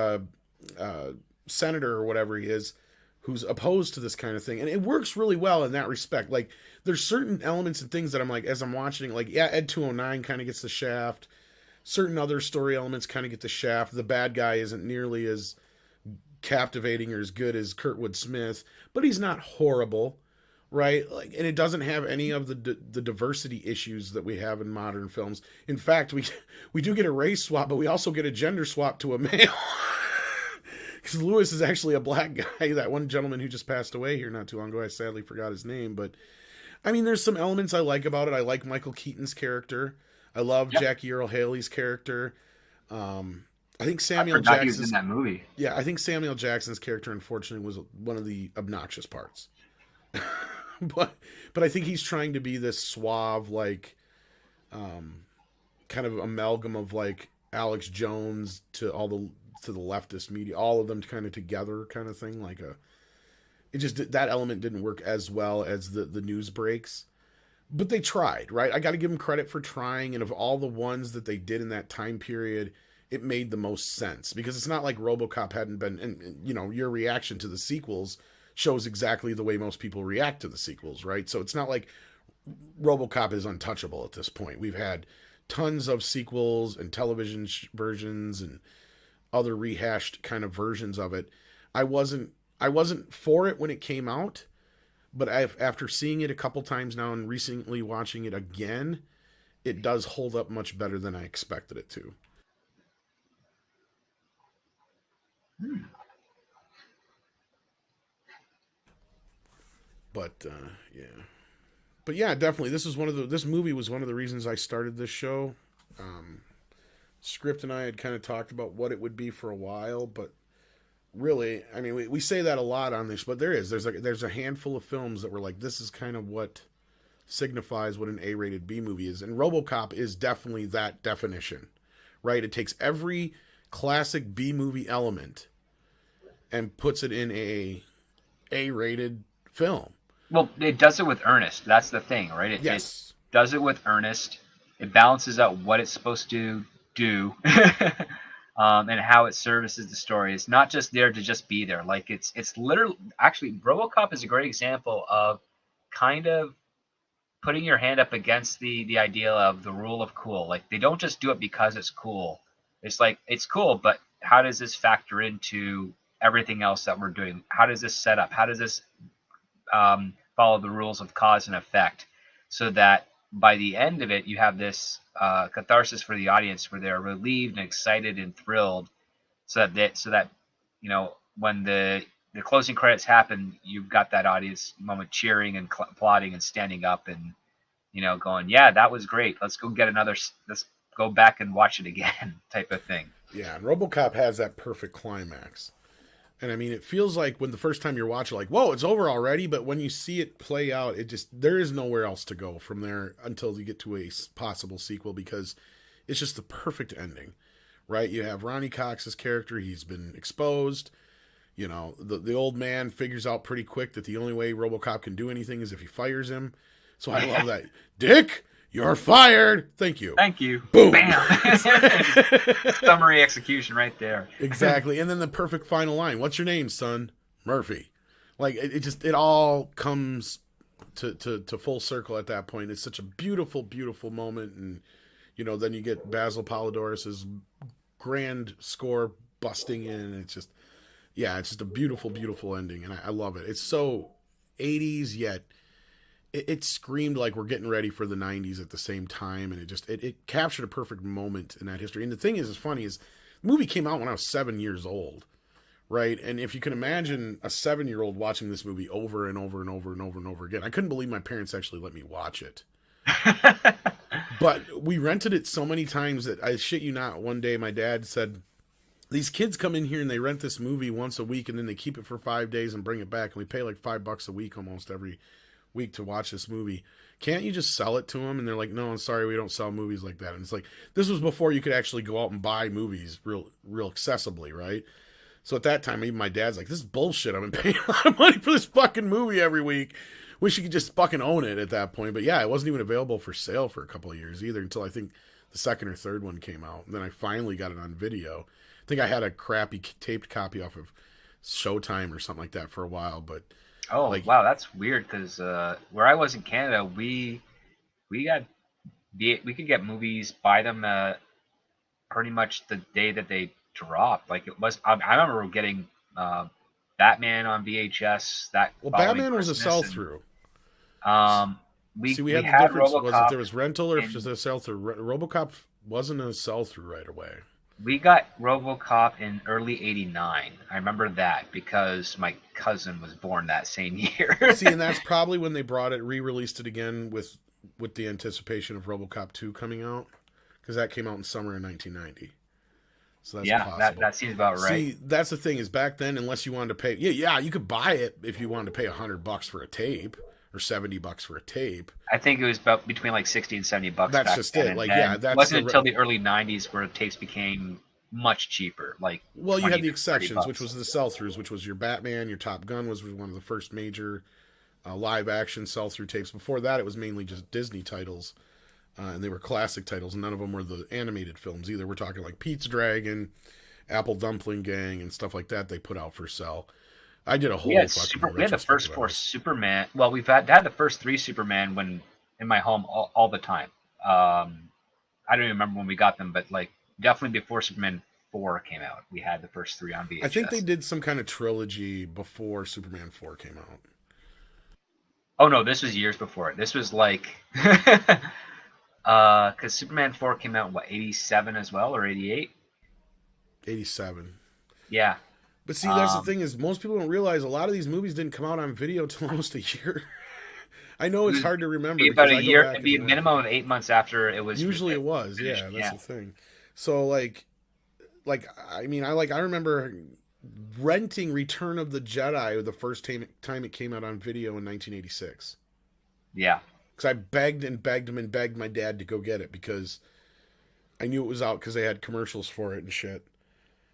senator or whatever he is who's opposed to this kind of thing, and it works really well in that respect. Like, there's certain elements and things that I'm like, as I'm watching, like, yeah, Ed 209 kind of gets the shaft. Certain other story elements kind of get the shaft. The bad guy isn't nearly as captivating or as good as Kurtwood Smith, but he's not horrible, right? Like, and it doesn't have any of the diversity issues that we have in modern films. In fact, we do get a race swap, but we also get a gender swap to a male. Because Lewis is actually a black guy. That one gentleman who just passed away here not too long ago, I sadly forgot his name, but I mean, there's some elements I like about it. I like Michael Keaton's character. I love Jackie Earle Haley's character. I think Samuel Jackson was in that movie. Yeah, I think Samuel Jackson's character, unfortunately, was one of the obnoxious parts. but I think he's trying to be this suave, like, kind of amalgam of, like, Alex Jones to the leftist media, all of them kind of together, kind of thing. Like that element didn't work as well as the news breaks. But they tried, right? I got to give them credit for trying. And of all the ones that they did in that time period, it made the most sense. Because it's not like RoboCop hadn't been... And you know, your reaction to the sequels shows exactly the way most people react to the sequels, right? So it's not like RoboCop is untouchable at this point. We've had tons of sequels and television versions and other rehashed kind of versions of it. I wasn't for it when it came out. But after seeing it a couple times now and recently watching it again, it does hold up much better than I expected it to. But yeah. But yeah, definitely. This movie was one of the reasons I started this show. Script and I had kind of talked about what it would be for a while, but really, I mean, we say that a lot on this, but there's a handful of films that were like, this is kind of what signifies what an A-rated B movie is, and RoboCop is definitely that definition, right? It takes every classic B movie element and puts it in a A-rated film. Well, it does it with earnest. That's the thing, right? It does it with earnest. It balances out what it's supposed to do. And how it services the story. It's not just there to just be there. Like, it's literally, actually, RoboCop is a great example of kind of putting your hand up against the idea of the rule of cool. Like, they don't just do it because it's cool. It's like, it's cool, but how does this factor into everything else that we're doing? How does this set up? How does this follow the rules of cause and effect? So that by the end of it, you have this catharsis for the audience where they're relieved and excited and thrilled, so that you know, when the closing credits happen, you've got that audience moment cheering and applauding and standing up and, you know, going, yeah, that was great. Let's go back and watch it again, type of thing. Yeah, and RoboCop has that perfect climax. And I mean, it feels like when the first time you're watching, like, whoa, it's over already. But when you see it play out, there is nowhere else to go from there until you get to a possible sequel, because it's just the perfect ending, right? You have Ronnie Cox's character. He's been exposed. You know, the old man figures out pretty quick that the only way RoboCop can do anything is if he fires him. So I love that. Dick, you're fired. Thank you. Thank you. Boom. Bam. Summary execution right there. Exactly. And then the perfect final line. What's your name, son? Murphy. Like, it all comes to full circle at that point. It's such a beautiful, beautiful moment. And Then you get Basil Polidoris's grand score busting in. It's just, it's just a beautiful, beautiful ending, and I love it. It's so 80s, yet it screamed like we're getting ready for the 90s at the same time, and it captured a perfect moment in that history. And the thing is funny is, the movie came out when I was 7 years old, right? And if you can imagine a 7-year-old watching this movie over and over and over and over and over again, I couldn't believe my parents actually let me watch it. But we rented it so many times that, I shit you not, one day my dad said, these kids come in here and they rent this movie once a week, and then they keep it for 5 days and bring it back, and we pay like $5 a week almost every week to watch this movie. Can't you just sell it to them? And they're like, no, I'm sorry, we don't sell movies like that. And it's like, this was before you could actually go out and buy movies real accessibly, right? So at that time, even my dad's like, this is bullshit. I've been paying a lot of money for this fucking movie every week. Wish you could just fucking own it at that point. But yeah, it wasn't even available for sale for a couple of years either, until I think the second or third one came out. And then I finally got it on video. I think I had a crappy taped copy off of Showtime or something like that for a while. But wow, that's weird, because where I was in Canada, we could get movies, buy them pretty much the day that they dropped. Like, it was, I remember getting Batman on VHS. Batman was a sell through. We had the difference RoboCop, was if there was rental or if it was a sell through. RoboCop wasn't a sell through right away. We got RoboCop in early '89. I remember that because my cousin was born that same year. See, and that's probably when they re-released it again with the anticipation of RoboCop 2 coming out, because that came out in summer of 1990. So that's possible. That seems about right. See, that's the thing, is back then, unless you wanted to pay, you could buy it if you wanted to pay $100 for a tape or $70 for a tape. I think it was about between like $60 and $70. That's just it. It wasn't until the early '90s where tapes became much cheaper. Like, you had the exceptions, which was the sell-throughs, which was your Batman, your Top Gun was one of the first major live-action sell-through tapes. Before that, it was mainly just Disney titles, and they were classic titles. None of them were the animated films either. We're talking like Pete's Dragon, Apple Dumpling Gang, and stuff like that they put out for sell. I did a whole we had the first 4 Superman. Well, we've had the first 3 Superman when in my home all the time. I don't even remember when we got them, but like definitely before Superman 4 came out, we had the first 3 on VHS. I think they did some kind of trilogy before Superman 4 came out. Oh no, this was years before it. This was like, because Superman 4 came out in what, 87 as well, or 88? 87. Yeah. But see, that's the thing, is most people don't realize a lot of these movies didn't come out on video till almost a year. I know it's hard to remember. It'd be about a year. It'd be a minimum of 8 months after it was. Usually it was, yeah. That's the thing. So I remember renting Return of the Jedi the first time it came out on video in 1986. Yeah. Because I begged and begged him and begged my dad to go get it, because I knew it was out because they had commercials for it and shit.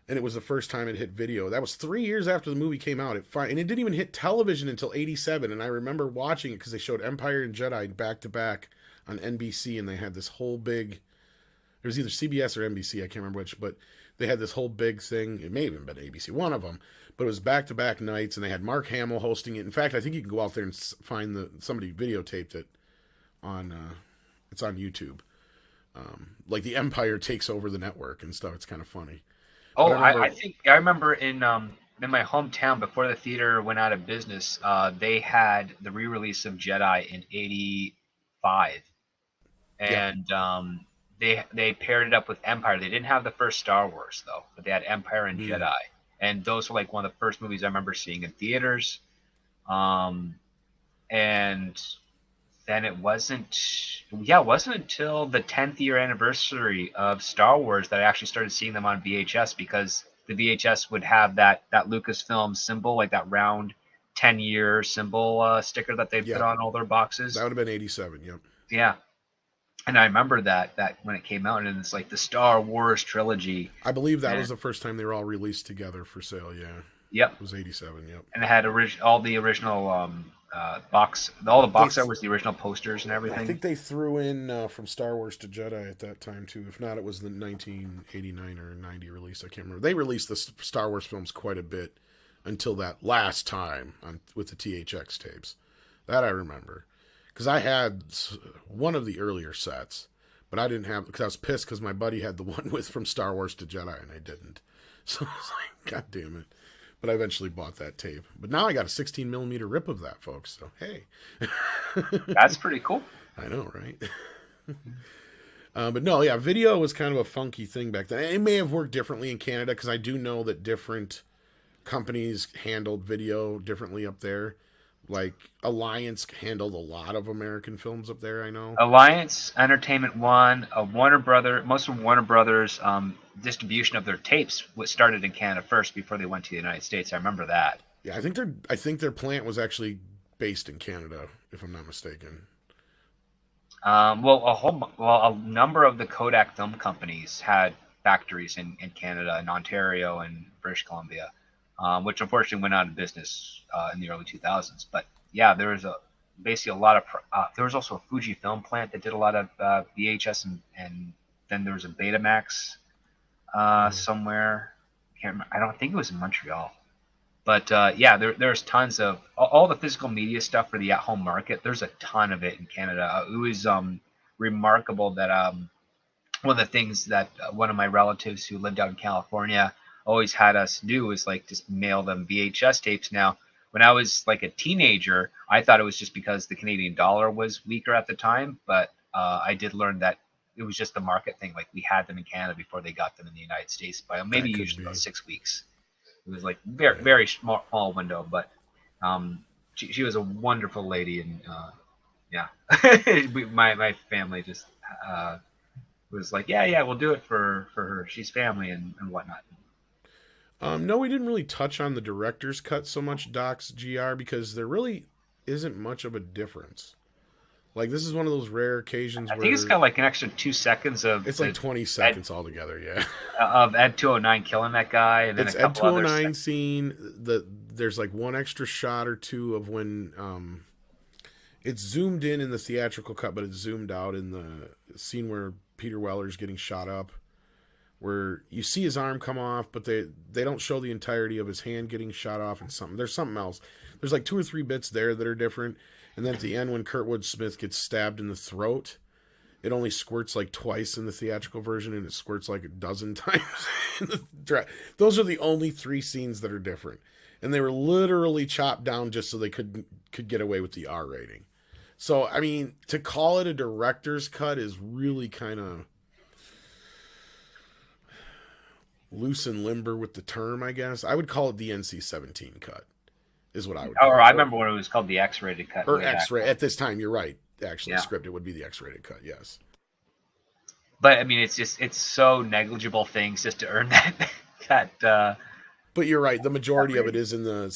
And it was the first time it hit video. That was 3 years after the movie came out. And it didn't even hit television until 87. And I remember watching it because they showed Empire and Jedi back to back on NBC. And they had this whole big, it was either CBS or NBC, I can't remember which, but they had this whole big thing. It may have even been ABC, one of them. But it was back to back nights. And they had Mark Hamill hosting it. In fact, I think you can go out there and find somebody videotaped it on, it's on YouTube. Like the Empire takes over the network and stuff. It's kind of funny. Oh, I think I remember in my hometown before the theater went out of business, they had the re-release of Jedi in '85, and they paired it up with Empire. They didn't have the first Star Wars though, but they had Empire and Jedi, and those were like one of the first movies I remember seeing in theaters. And then it wasn't until the 10th year anniversary of Star Wars that I actually started seeing them on VHS, because the VHS would have that Lucasfilm symbol, like that round 10-year symbol sticker that they put on all their boxes. That would have been 87, yep. Yeah. And I remember that when it came out, and it's like the Star Wars trilogy. I believe that was the first time they were all released together for sale, yeah. Yep. It was 87, yep. And it had all the original box art was the original posters and everything. I think they threw in from Star Wars to Jedi at that time too. If not, it was the 1989 or 90 release. I can't remember. They released the Star Wars films quite a bit until that last time with the THX tapes. That I remember, because I had one of the earlier sets, but But I didn't have, because I was pissed because my buddy had the one with From Star Wars to Jedi and I didn't. So I was like, God damn it. But I eventually bought that tape. But now I got a 16 millimeter rip of that, folks. So, hey. That's pretty cool. I know, right? But no, yeah, video was kind of a funky thing back then. It may have worked differently in Canada because I do know that different companies handled video differently up there. Like Alliance handled a lot of American films up there, I know. Alliance, Entertainment One, most of Warner Brothers distribution of their tapes started in Canada first before they went to the United States. I remember that. Yeah, I think their plant was actually based in Canada, if I'm not mistaken. A number of the Kodak film companies had factories in Canada, in Ontario and British Columbia, which unfortunately went out of business in the early 2000s. But yeah, there was basically a lot of there was also a Fuji film plant that did a lot of VHS, and then there was a Betamax somewhere. I don't think it was in Montreal. But yeah, there's tons of all the physical media stuff for the at-home market. There's a ton of it in Canada. It was remarkable that one of the things that one of my relatives who lived out in California always had us do was like just mail them VHS tapes. Now, when I was like a teenager, I thought it was just because the Canadian dollar was weaker at the time. But I did learn that it was just the market thing. Like we had them in Canada before they got them in the United States by maybe usually about 6 weeks. It was like very small window, but she was a wonderful lady, and yeah, my family just was like, yeah, we'll do it for her. She's family and whatnot. No, we didn't really touch on the director's cut so much, Doc's GR, because there really isn't much of a difference. Like, this is one of those rare occasions where... I think it's got like an extra 2 seconds of... It's like 20 seconds altogether, yeah. Of Ed 209 killing that guy, and then it's a couple Ed 209 others. Scene. There's like one extra shot or two of when... it's zoomed in the theatrical cut, but it's zoomed out in the scene where Peter Weller's getting shot up, where you see his arm come off, but they don't show the entirety of his hand getting shot off and something. There's something else. There's like 2 or 3 bits there that are different. And then at the end, when Kurtwood Smith gets stabbed in the throat, it only squirts like twice in the theatrical version, and it squirts like a dozen times in the Those are the only 3 scenes that are different. And they were literally chopped down just so they could get away with the R rating. So, I mean, to call it a director's cut is really kind of loose and limber with the term, I guess. I would call it the NC-17 cut. Is what I would call Or it. I remember when it was called the X-rated cut. Or X-rated. At this time, you're right. Actually, Yeah. scripted would be the X-rated cut, yes. But I mean, it's so negligible things just to earn that. But you're right. The majority of it is in the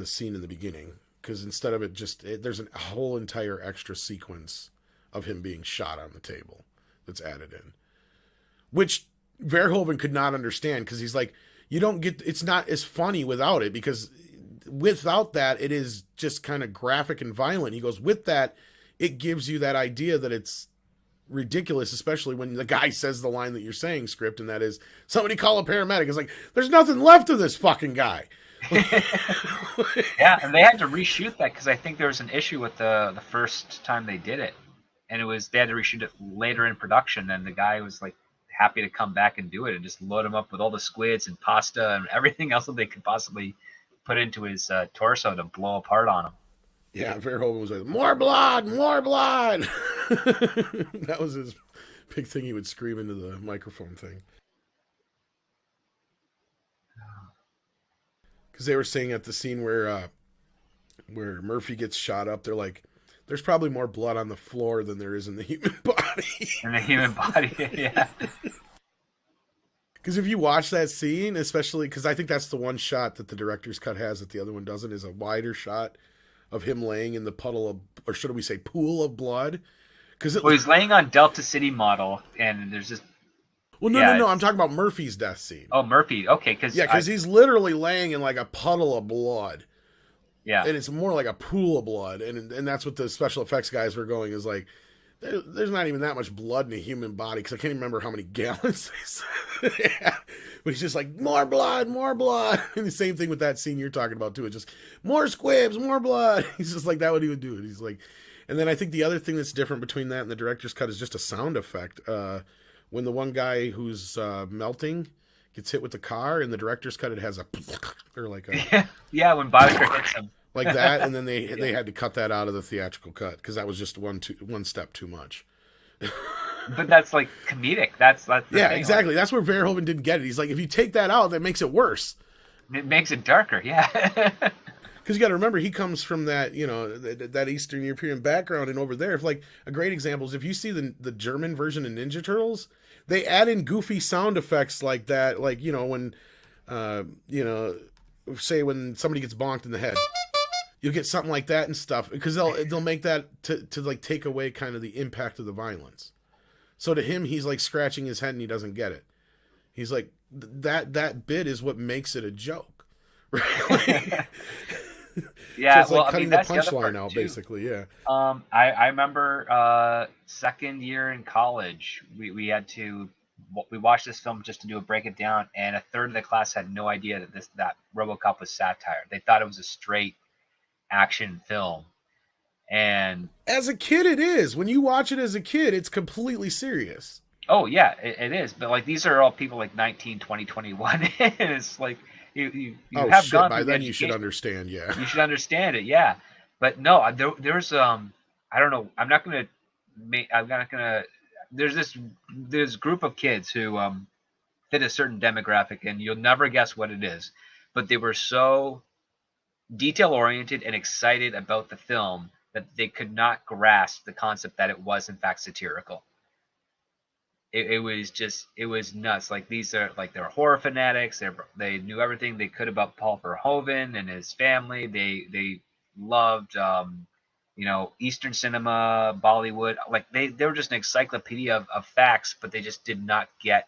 scene in the beginning, because instead of it there's a whole entire extra sequence of him being shot on the table that's added in, which Verhoeven could not understand, because he's like, it's not as funny without it, because without that, it is just kind of graphic and violent. He goes, with that, it gives you that idea that it's ridiculous, especially when the guy says the line that you're saying, Script, and that is, somebody call a paramedic. It's like, there's nothing left of this fucking guy. Yeah, and they had to reshoot that because I think there was an issue with the first time they did it, and they had to reshoot it later in production, and the guy was like happy to come back and do it and just load him up with all the squids and pasta and everything else that they could possibly put into his torso to blow apart on him. Yeah, Verhoeven was like, more blood, more blood. That was his big thing. He would scream into the microphone thing. Because they were saying at the scene where Murphy gets shot up, they're like, there's probably more blood on the floor than there is in the human body. In the human body, yeah. Because if you watch that scene, especially because I think that's the one shot that the director's cut has that the other one doesn't, is a wider shot of him laying in the puddle of, or should we say pool of blood? Because he's laying on Delta City model, and there's this. Well, no. I'm talking about Murphy's death scene. Oh, Murphy. Okay, because he's literally laying in like a puddle of blood. Yeah, and it's more like a pool of blood, and that's what the special effects guys were going is like. There's not even that much blood in a human body, because I can't even remember how many gallons they said. Yeah. But he's just like, more blood, more blood. And the same thing with that scene you're talking about, too. It's just, more squibs, more blood. He's just like, that what he would do. He's like, And then I think the other thing that's different between that and the director's cut is just a sound effect. When the one guy who's melting gets hit with the car, in the director's cut, it has a or like a yeah, when Bowser hits him like that, and then they had to cut that out of the theatrical cut because that was just one step too much. But that's like comedic. That's the yeah, thing. exactly. Like, that's where Verhoeven didn't get it. He's like, if you take that out, that makes it worse. It makes it darker. Yeah. Because you got to remember, he comes from that, that Eastern European background, and over there, if like a great example is if you see the German version of Ninja Turtles, they add in goofy sound effects like that, like when, say when somebody gets bonked in the head, you'll get something like that and stuff because they'll make that to like take away kind of the impact of the violence. So to him, he's like scratching his head and he doesn't get it. He's like that bit is what makes it a joke, right? Yeah, so it's like well, cutting I mean, the punchline out, too. Basically, yeah. I remember second year in college, we watched this film just to break it down, and a third of the class had no idea that RoboCop was satire. They thought it was a straight action film, and as a kid, it is. When you watch it as a kid, it's completely serious. Oh yeah, it is. But like these are all people like 19, 20, 21, and it's like. You have shit, gone by then education. You should understand, yeah. You should understand it, yeah. But no, there's I don't know. I'm not gonna. There's this group of kids who fit a certain demographic, and you'll never guess what it is. But they were so detail oriented and excited about the film that they could not grasp the concept that it was in fact satirical. It was nuts. Like they're horror fanatics. They knew everything they could about Paul Verhoeven and his family. They loved Eastern cinema, Bollywood. Like they were just an encyclopedia of facts, but they just did not get.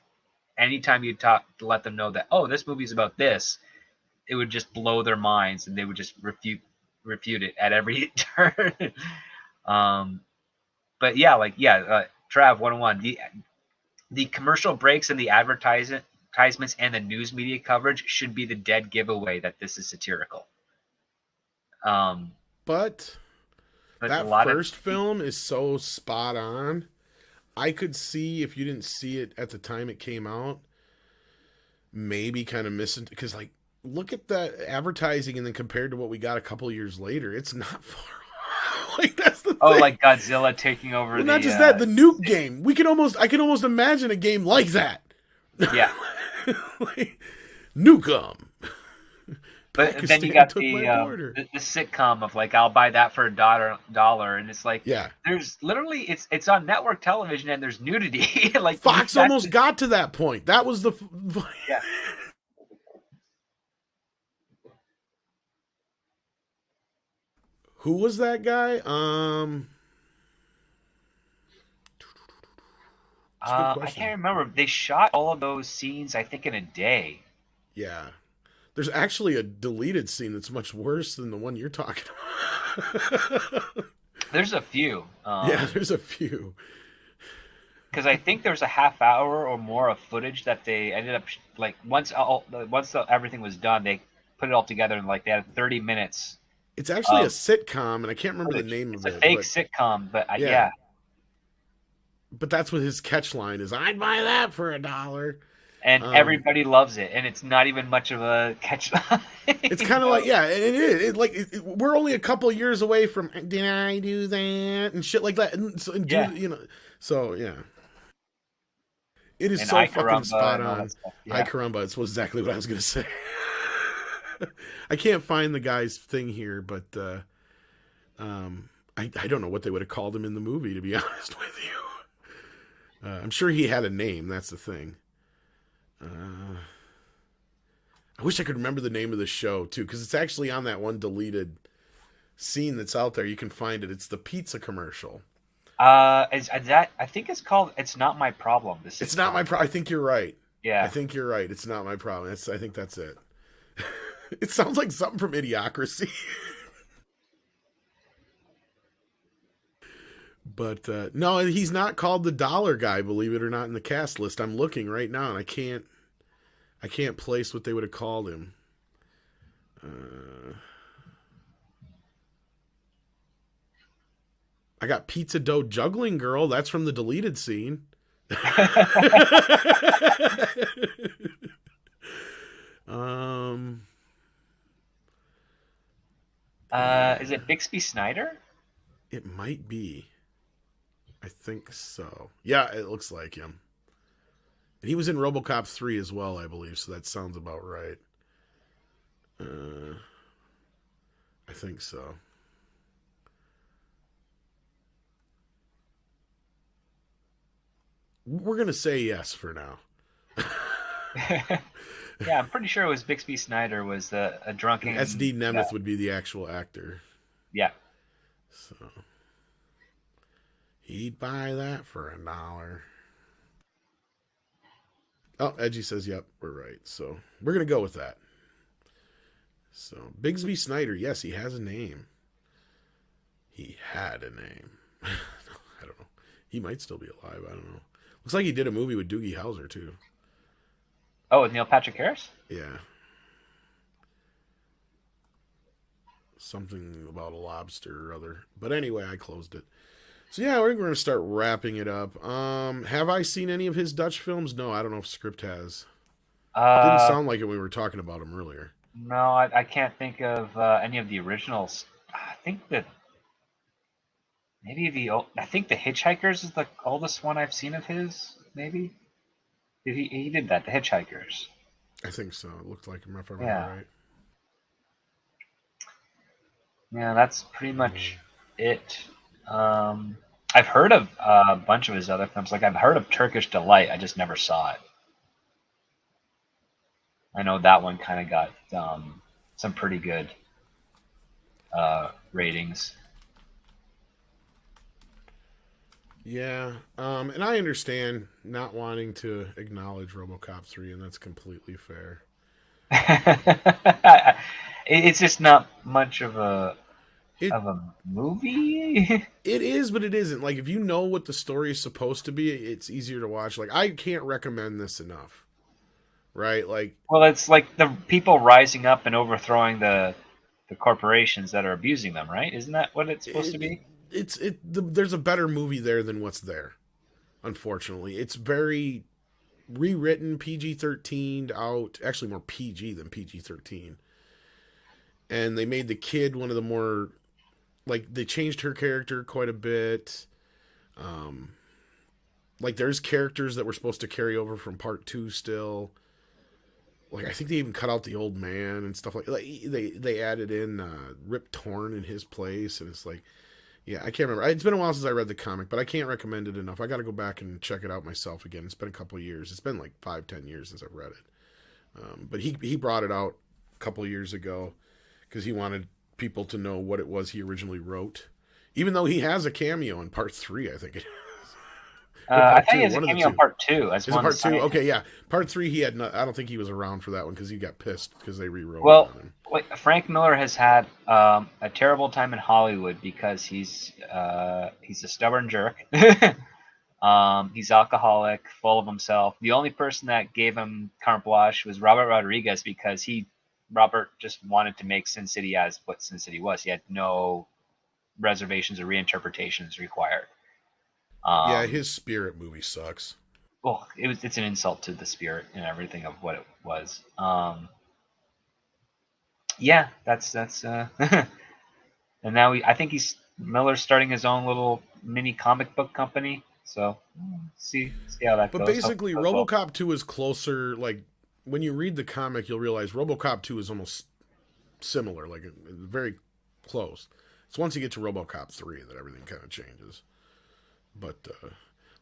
Anytime you let them know that this movie's about this, it would just blow their minds, and they would just refute it at every turn. But yeah, Trav 101. The commercial breaks and the advertisements and the news media coverage should be the dead giveaway that this is satirical. But that first film is so spot on. I could see if you didn't see it at the time it came out, maybe kind of missing, because like look at that advertising and then compared to what we got a couple years later, it's not far. Like that's the thing. Like Godzilla taking over. Well, not just that, the nuke game. I can almost imagine a game like that. Yeah, like, nuke 'em. But Pakistan then you got the sitcom of like I'll buy that for $1, and it's like there's literally it's on network television and there's nudity. Like Fox almost got to that point. That was the yeah. Who was that guy? I can't remember. They shot all of those scenes, I think, in a day. Yeah. There's actually a deleted scene that's much worse than the one you're talking about. There's a few. Yeah, there's a few. Because I think there's a half hour or more of footage that they ended up like once everything was done, they put it all together and like they had 30 minutes. It's actually a sitcom, and I can't remember the name of it. It's a fake sitcom, but yeah. But that's what his catch line is. I'd buy that for $1. And everybody loves it, and it's not even much of a catch line. It's kind of like, yeah, it is. We're only a couple years away from, did I do that? And shit like that. So, yeah. It is so fucking spot on. Yeah. Ay caramba, it's exactly what I was going to say. I can't find the guy's thing here, but I don't know what they would have called him in the movie, to be honest with you. I'm sure he had a name. That's the thing. I wish I could remember the name of the show too, because it's actually on that one deleted scene that's out there. You can find it. It's the pizza commercial. Is that? I think it's called "It's Not My Problem." It's not my problem. I think you're right. Yeah, I think you're right. It's not my problem. I think that's it. It sounds like something from Idiocracy. But no, he's not called the dollar guy, believe it or not, in the cast list. I'm looking right now, and I can't place what they would have called him. I got Pizza Dough Juggling Girl. That's from the deleted scene. Is it Bixby Snyder? It might be. I think so. Yeah, it looks like him. And he was in RoboCop 3 as well, I believe, so that sounds about right. I think so. We're going to say yes for now. Yeah, I'm pretty sure it was Bixby Snyder was a drunken... And S.D. Nemeth would be the actual actor. Yeah. So... he'd buy that for $1. Oh, Edgy says, yep, we're right. So we're going to go with that. So Bigsby Snyder, yes, he has a name. He had a name. I don't know. He might still be alive. I don't know. Looks like he did a movie with Doogie Howser, too. Oh, with Neil Patrick Harris? Yeah. Something about a lobster or other. But anyway, I closed it. So yeah, we're going to start wrapping it up. Have I seen any of his Dutch films? No, I don't know if Script has. It didn't sound like it when we were talking about him earlier. No, I can't think of any of the originals. I think that maybe I think The Hitchhikers is the oldest one I've seen of his. Maybe he did that. The Hitchhikers. I think so. It looked like him if I remember right. Yeah, that's pretty much it. I've heard of a bunch of his other films. Like I've heard of Turkish Delight. I just never saw it. I know that one kind of got some pretty good ratings. Yeah, and I understand not wanting to acknowledge RoboCop 3, and that's completely fair. It's just not much of a movie. It is, but it isn't. Like, if you know what the story is supposed to be, it's easier to watch. Like, I can't recommend this enough. Right? Like, well, it's like the people rising up and overthrowing the corporations that are abusing them, right? Isn't that what it's supposed to be? There's a better movie there than what's there. Unfortunately, it's very rewritten, PG-13 out, actually more PG than PG-13. And they made the kid one of the more, like, they changed her character quite a bit. Like, there's characters that were supposed to carry over from part 2 still. Like, I think they even cut out the old man and stuff like they added in Rip Torn in his place, and it's like, yeah, I can't remember. It's been a while since I read the comic, but I can't recommend it enough. I got to go back and check it out myself again. It's been a couple of years. It's been like 5-10 years since I've read it. But he brought it out a couple of years ago because he wanted people to know what it was he originally wrote, even though he has a cameo in part 3, I think it is. I think it's a cameo in part 2. Is it part 2? Okay, yeah. Part 3, he had. I don't think he was around for that one because he got pissed because they rewrote it on him. Well, Frank Miller has had a terrible time in Hollywood because he's a stubborn jerk. He's alcoholic, full of himself. The only person that gave him carte blanche was Robert Rodriguez because Robert just wanted to make Sin City as what Sin City was. He had no reservations or reinterpretations required. Yeah, his Spirit movie sucks. Well, it's an insult to the spirit and everything of what it was. Yeah, that's and now I think Miller's starting his own little mini comic book company. So see how that goes. But basically, RoboCop 2 is closer. Like, when you read the comic, you'll realize RoboCop 2 is almost similar, like very close. It's once you get to RoboCop 3 that everything kind of changes. But,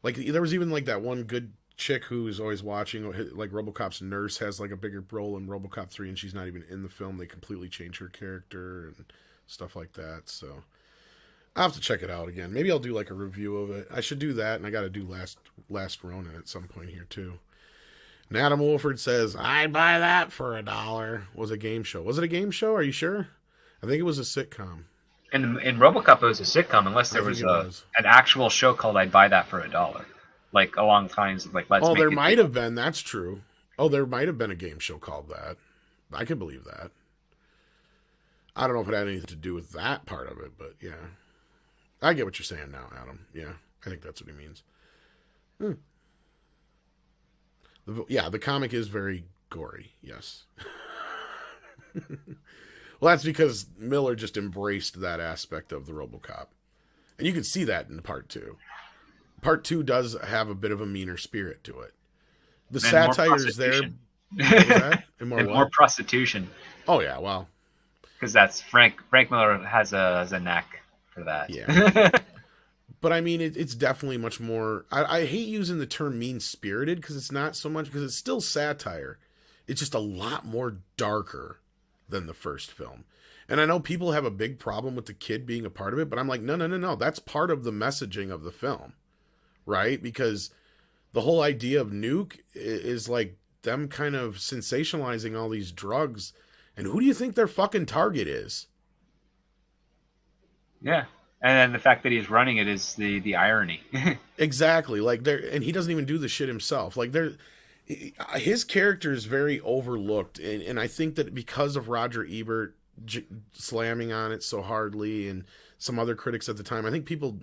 like, there was even, like, that one good chick who's always watching, like, RoboCop's nurse has, like, a bigger role in RoboCop 3, and she's not even in the film. They completely change her character and stuff like that, so I'll have to check it out again. Maybe I'll do, like, a review of it. I should do that, and I gotta do Last Ronin at some point here, too. And Adam Wolford says, I'd buy that for $1. Was a game show. Was it a game show? Are you sure? I think it was a sitcom. In RoboCop, it was a sitcom, unless there was an actual show called "I'd Buy That for $1," like along the lines of like Let's. Oh, there might have been. That's true. Oh, there might have been a game show called that. I can believe that. I don't know if it had anything to do with that part of it, but yeah, I get what you're saying now, Adam. Yeah, I think that's what he means. The comic is very gory, yes. Well, that's because Miller just embraced that aspect of the RoboCop. And you can see that in part 2. Part 2 does have a bit of a meaner spirit to it. The satire is there. What was that? And more prostitution. Oh, yeah, well. Because that's Frank Miller has a knack for that. Yeah. But I mean, it's definitely much more. I hate using the term mean-spirited because it's not so much, because it's still satire. It's just a lot more darker than the first film. And I know people have a big problem with the kid being a part of it, but I'm like, no. That's part of the messaging of the film, right? Because the whole idea of Nuke is like them kind of sensationalizing all these drugs. And who do you think their fucking target is? Yeah. And then the fact that he's running it is the irony. Exactly. Like and he doesn't even do the shit himself. Like his character is very overlooked. And I think that because of Roger Ebert slamming on it so hardly and some other critics at the time, I think people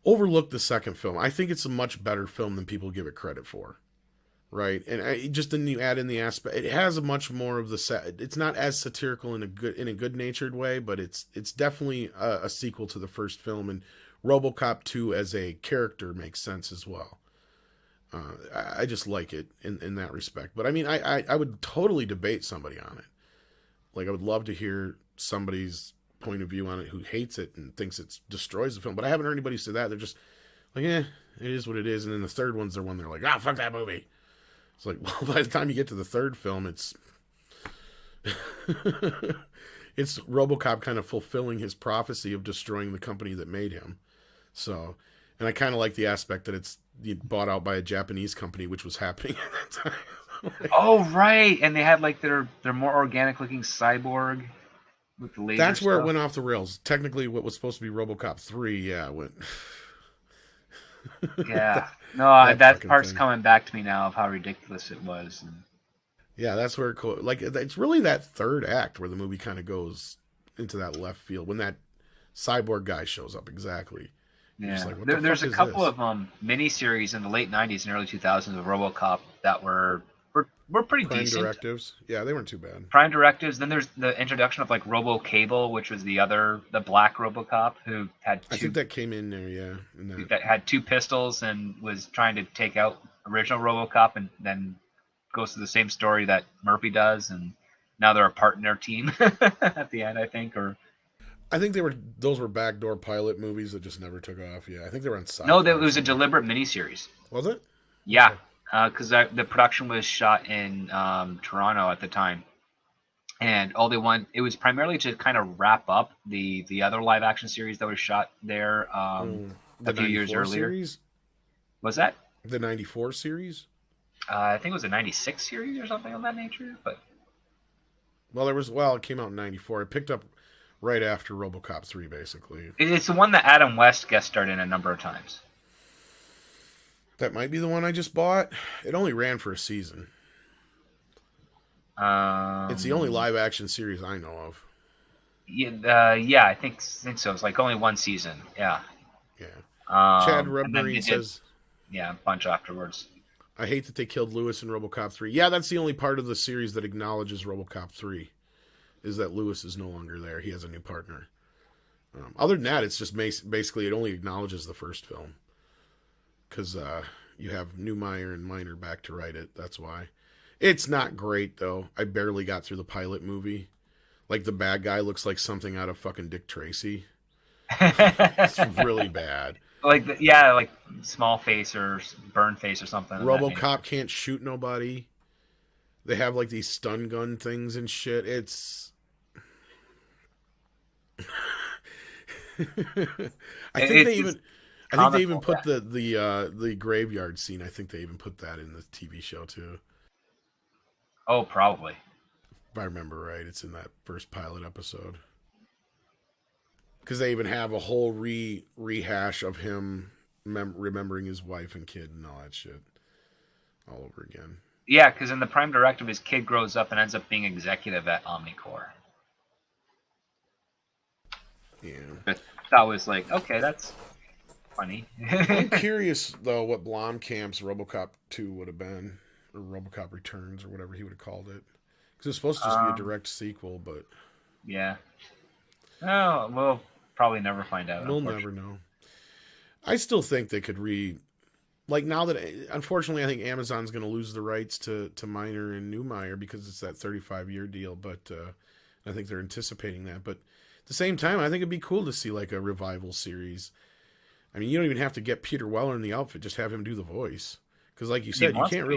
overlooked the second film. I think it's a much better film than people give it credit for. Right. And then you add in the aspect, it has a much more of it's not as satirical in a good natured way, but it's definitely a sequel to the first film, and RoboCop 2 as a character makes sense as well. I just like it in that respect. But I mean, I would totally debate somebody on it. Like, I would love to hear somebody's point of view on it who hates it and thinks it destroys the film. But I haven't heard anybody say that. They're just like, it is what it is. And then the third one's the one they're like, fuck that movie. It's like, well, by the time you get to the third film, it's RoboCop kind of fulfilling his prophecy of destroying the company that made him. So, and I kind of like the aspect that it's bought out by a Japanese company, which was happening at that time. Oh, right. And they had like their more organic looking cyborg with the laser That's where stuff. It went off the rails. Technically, what was supposed to be RoboCop 3, went... Yeah. No, that part's coming back to me now of how ridiculous it was. And... Yeah, that's where it's really that third act where the movie kind of goes into that left field when that cyborg guy shows up. Exactly. Yeah. Like, there's a couple of miniseries in the late 90s and early 2000s of RoboCop that were pretty decent. Prime directives. Yeah, they weren't too bad. Prime directives. Then there's the introduction of like RoboCable, which was the black RoboCop who had I think that came in there, yeah. That had 2 pistols and was trying to take out original RoboCop, and then goes through the same story that Murphy does, and now they're a partner team at the end, I think. Or I think those were backdoor pilot movies that just never took off. Yeah, I think they were on Sci-Fi. No, it was a deliberate miniseries. Was it? Yeah. Because the production was shot in Toronto at the time, and it was primarily to kind of wrap up the other live action series that was shot there a few years earlier. Series? Was that the '94 series? I think it was a '96 series or something of that nature. But it came out in '94. It picked up right after RoboCop 3, basically. It's the one that Adam West guest starred in a number of times. That might be the one I just bought. It only ran for a season. It's the only live action series I know of. Yeah, I think so. It's like only one season. Yeah. Yeah. Chad Rubberine says. Yeah, a bunch afterwards. I hate that they killed Lewis in RoboCop 3. Yeah, that's the only part of the series that acknowledges RoboCop 3, is that Lewis is no longer there. He has a new partner. Other than that, it's just basically it only acknowledges the first film. Because you have Newmeyer and Miner back to write it. That's why. It's not great, though. I barely got through the pilot movie. Like, the bad guy looks like something out of fucking Dick Tracy. It's really bad. Like Small Face or Burn Face or something. RoboCop can't shoot nobody. They have, like, these stun gun things and shit. It's... I think they even put the graveyard scene. I think they even put that in the TV show too. Oh, probably. If I remember right, it's in that first pilot episode. Because they even have a whole rehash of him remembering his wife and kid and all that shit all over again. Yeah, because in the Prime Directive, his kid grows up and ends up being executive at Omnicorp. Yeah. But that was like, okay, that's funny. I'm curious though what Blomkamp's RoboCop 2 would have been, or RoboCop Returns, or whatever he would have called it, because it's supposed to just be a direct sequel, but yeah. Oh, we'll probably never find out. we'll never know. I still think they could like now that unfortunately I think Amazon's going to lose the rights to Miner and Newmeyer because it's that 35-year deal, but I think they're anticipating that. But at the same time, I think it'd be cool to see like a revival series. I mean, you don't even have to get Peter Weller in the outfit; just have him do the voice. Because, like you said, you can't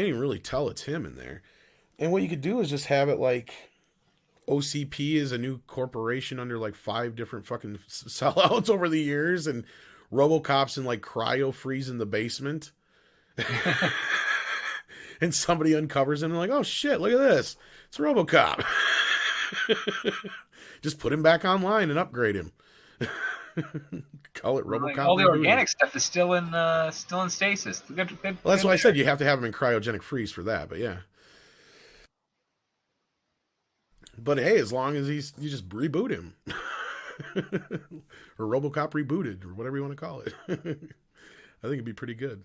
even really tell it's him in there. And what you could do is just have it like OCP is a new corporation under like 5 different fucking sellouts over the years, and RoboCop's in like cryo freeze in the basement. And somebody uncovers him and like, oh shit, look at this. It's RoboCop. Just put him back online and upgrade him. Call it RoboCop. Like, all the organic stuff is still in stasis. Well, that's why I said you have to have him in cryogenic freeze for that, but yeah. But hey, as long as you just reboot him. Or RoboCop rebooted, or whatever you want to call it. I think it'd be pretty good.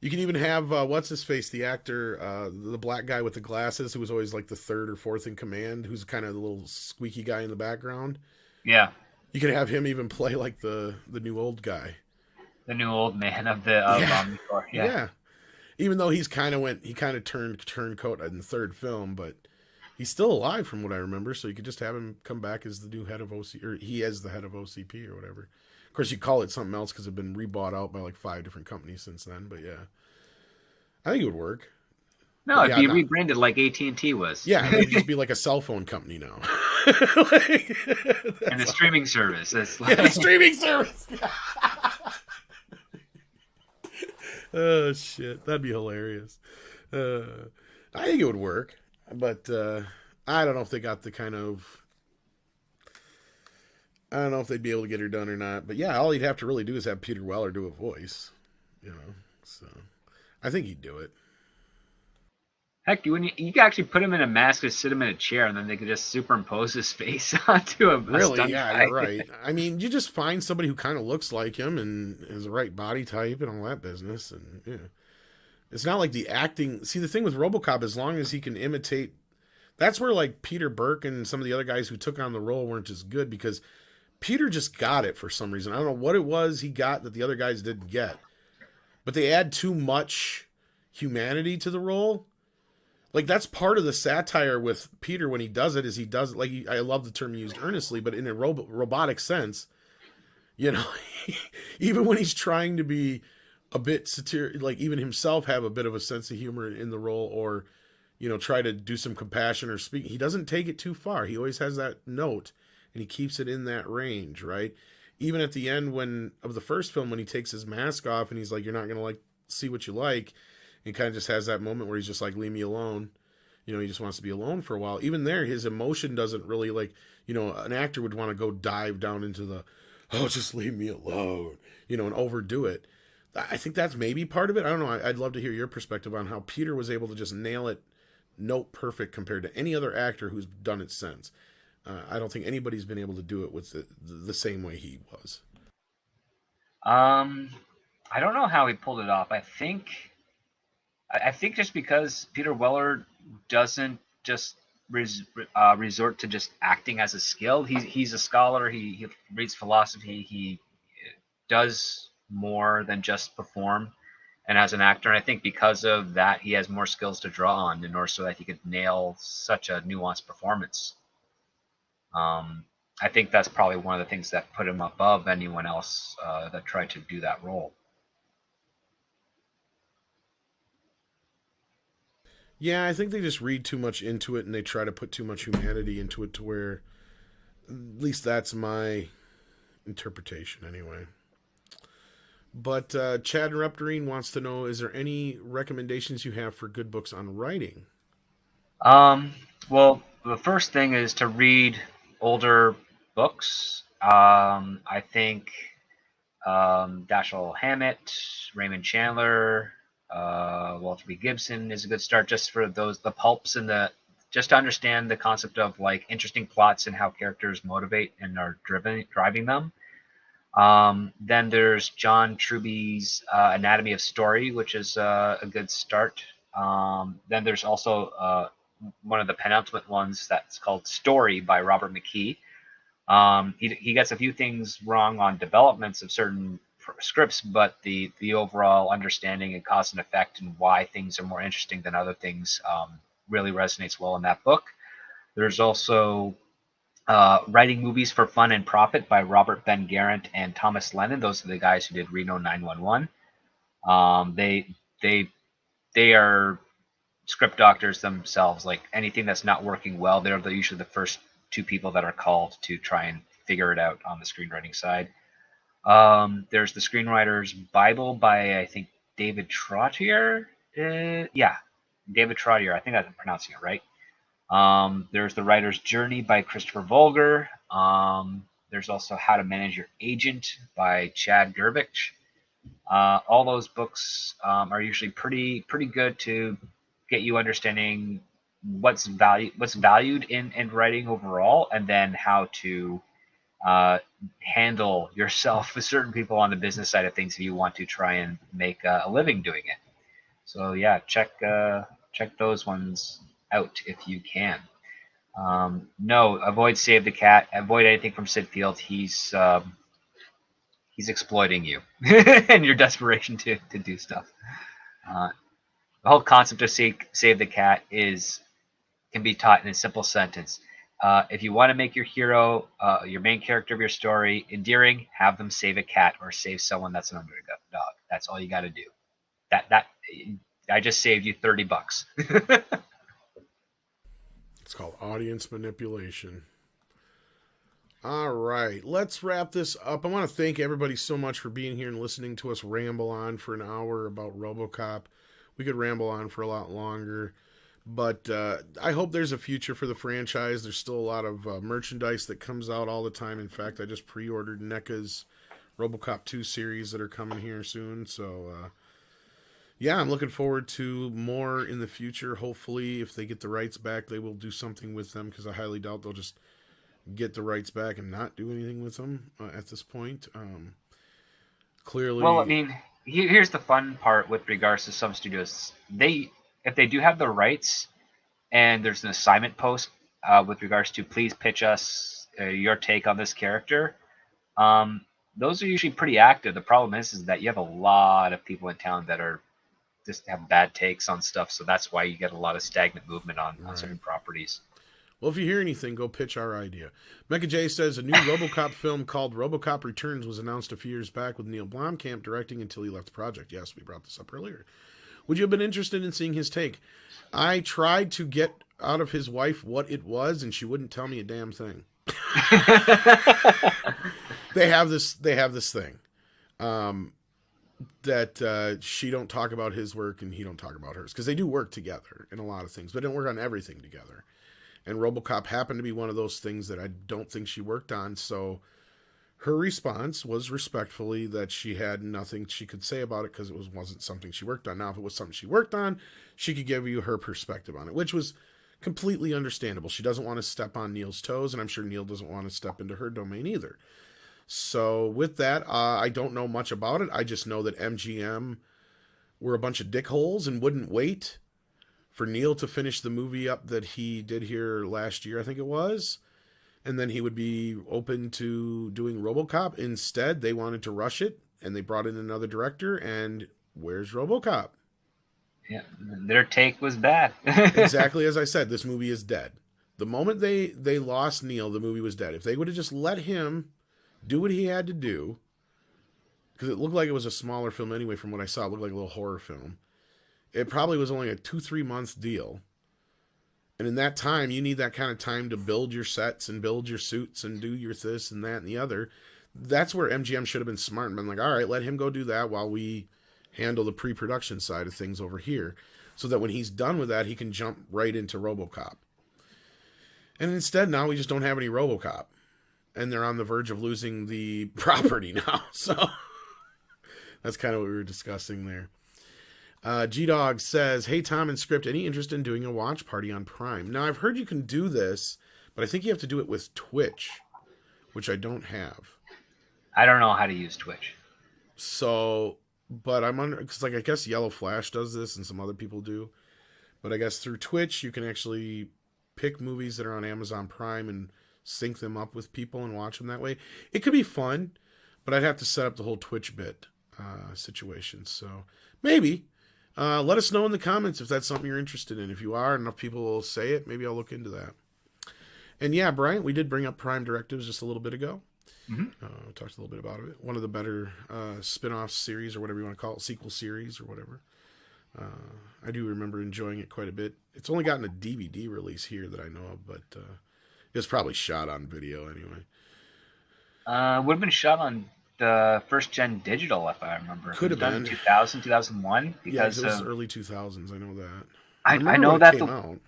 You can even have, what's his face, the actor, the black guy with the glasses, who was always like the 3rd or 4th in command, who's kind of the little squeaky guy in the background. Yeah. You could have him even play like the new old guy. The new old man of Omnicorp. Yeah. Even though he kind of turned turncoat in the 3rd film, but he's still alive from what I remember, so you could just have him come back as the new head of OC, or he as the head of OCP or whatever. Of course, you call it something else because it's been rebought out by like 5 different companies since then, but yeah. I think it would work. No, it'd be rebranded like AT&T was. Yeah, it would just be like a cell phone company now. And a streaming service. A streaming service! Oh, shit. That'd be hilarious. I think it would work. But I don't know if they got the kind of... I don't know if they'd be able to get her done or not. But yeah, all you'd have to really do is have Peter Weller do a voice. You know, so I think he'd do it. Heck, you could actually put him in a mask and sit him in a chair, and then they could just superimpose his face onto a really, stunt yeah, guy. You're right. I mean, you just find somebody who kind of looks like him and is the right body type and all that business, and yeah. It's not like the acting. See, the thing with RoboCop, as long as he can imitate, that's where like Peter Burke and some of the other guys who took on the role weren't as good, because Peter just got it for some reason. I don't know what it was he got that the other guys didn't get, but they add too much humanity to the role. Like, that's part of the satire with Peter when he does it, is he does it, like, I love the term used earnestly, but in a robotic sense, you know, even when he's trying to be a bit satirical, like even himself have a bit of a sense of humor in the role, or, you know, try to do some compassion or speak, he doesn't take it too far. He always has that note, and he keeps it in that range, right? Even at the end of the first film, when he takes his mask off and he's like, you're not going to like see what you like, he kind of just has that moment where he's just like, leave me alone. You know, he just wants to be alone for a while. Even there, his emotion doesn't really, like, you know, an actor would want to go dive down into the, oh, just leave me alone, you know, and overdo it. I think that's maybe part of it. I don't know. I'd love to hear your perspective on how Peter was able to just nail it note perfect compared to any other actor who's done it since. I don't think anybody's been able to do it with the same way he was. I don't know how he pulled it off. I think just because Peter Weller doesn't just resort to just acting as a skill. He's a scholar. He reads philosophy. He does more than just perform. And as an actor, and I think because of that, he has more skills to draw on in order so that he could nail such a nuanced performance. I think that's probably one of the things that put him above anyone else that tried to do that role. Yeah, I think they just read too much into it, and they try to put too much humanity into it, to where, at least that's my interpretation anyway. But Chad Rupterine wants to know, is there any recommendations you have for good books on writing? Well, the first thing is to read older books. I think Dashiell Hammett, Raymond Chandler, Walter B. Gibson is a good start, just for the pulps and the just to understand the concept of like interesting plots and how characters motivate and are driving them. Then there's John Truby's Anatomy of Story, which is a good start. Then there's also one of the penultimate ones that's called Story by Robert Mckee. He gets a few things wrong on developments of certain scripts, but the overall understanding and cause and effect and why things are more interesting than other things really resonates well in that book. There's also Writing Movies for Fun and Profit by Robert Bengarant and Thomas Lennon. Those are the guys who did Reno 911. They are script doctors themselves. Like anything that's not working well, they're usually the first two people that are called to try and figure it out on the screenwriting side. There's the Screenwriter's Bible by, I think, David Trottier. David Trottier. I think I'm pronouncing it right. There's The Writer's Journey by Christopher Vogler. There's also How to Manage Your Agent by Chad Gervich. All those books are usually pretty good to get you understanding what's valued in writing overall, and then how to handle yourself with certain people on the business side of things if you want to try and make a living doing it. So yeah, check those ones out if you can. No, avoid Save the Cat. Avoid anything from Sid Field. He's exploiting you and your desperation to do stuff. The whole concept of Save the Cat can be taught in a simple sentence. If you want to make your hero, your main character of your story, endearing, have them save a cat or save someone that's an underdog. That's all you got to do. That I just saved you $30. It's called audience manipulation. All right, let's wrap this up. I want to thank everybody so much for being here and listening to us ramble on for an hour about RoboCop. We could ramble on for a lot longer, but I hope there's a future for the franchise. There's still a lot of merchandise that comes out all the time. In fact, I just pre-ordered NECA's RoboCop 2 series that are coming here soon, so yeah, I'm looking forward to more in the future. Hopefully, if they get the rights back, they will do something with them, because I highly doubt they'll just get the rights back and not do anything with them at this point. Clearly, well, I mean, here's the fun part with regards to some studios. If they do have the rights, and there's an assignment post with regards to please pitch us your take on this character, those are usually pretty active. The problem is that you have a lot of people in town that are just have bad takes on stuff, so that's why you get a lot of stagnant movement on certain properties. Well, if you hear anything, go pitch our idea. Mecca J says a new RoboCop film called RoboCop Returns was announced a few years back with Neil Blomkamp directing until he left the project. Yes, we brought this up earlier. Would you have been interested in seeing his take? I tried to get out of his wife what it was, and she wouldn't tell me a damn thing. They have this thing that she don't talk about his work and he don't talk about hers, because they do work together in a lot of things, but they don't work on everything together. And RoboCop happened to be one of those things that I don't think she worked on. So her response was respectfully that she had nothing she could say about it because it wasn't something she worked on. Now, if it was something she worked on, she could give you her perspective on it, which was completely understandable. She doesn't want to step on Neil's toes, and I'm sure Neil doesn't want to step into her domain either. So with that, I don't know much about it. I just know that MGM were a bunch of dickholes and wouldn't wait for Neil to finish the movie up that he did here last year, I think it was. And then he would be open to doing RoboCop. Instead, they wanted to rush it, and they brought in another director, and where's RoboCop? Yeah, their take was bad. Exactly as I said, this movie is dead. The moment they lost Neil, the movie was dead. If they would have just let him do what he had to do, because it looked like it was a smaller film anyway from what I saw. It looked like a little horror film. It probably was only a 2-3 month deal. And in that time, you need that kind of time to build your sets and build your suits and do your this and that and the other. That's where MGM should have been smart and been like, all right, let him go do that while we handle the pre-production side of things over here. So that when he's done with that, he can jump right into RoboCop. And instead, now we just don't have any RoboCop. And they're on the verge of losing the property now. So that's kind of what we were discussing there. G-Dog says, hey, Tom and Script, any interest in doing a watch party on Prime? Now, I've heard you can do this, but I think you have to do it with Twitch, which I don't have. I don't know how to use Twitch. So, but I'm under, because like I guess Yellow Flash does this and some other people do. But I guess through Twitch, you can actually pick movies that are on Amazon Prime and sync them up with people and watch them that way. It could be fun, but I'd have to set up the whole Twitch bit situation. So maybe. Let us know in the comments if that's something you're interested in. If you are, enough people will say it, maybe I'll look into that. And yeah, Brian, we did bring up Prime Directives just a little bit ago. We talked a little bit about it. One of the better spin-off series, or whatever you want to call it, sequel series or whatever. I do remember enjoying it quite a bit. It's only gotten a DVD release here that I know of, but it was probably shot on video anyway. Would have been shot on the first-gen digital, if I remember. Could have been. 2000, 2001. Because it was early 2000s. I know that. I know that came out.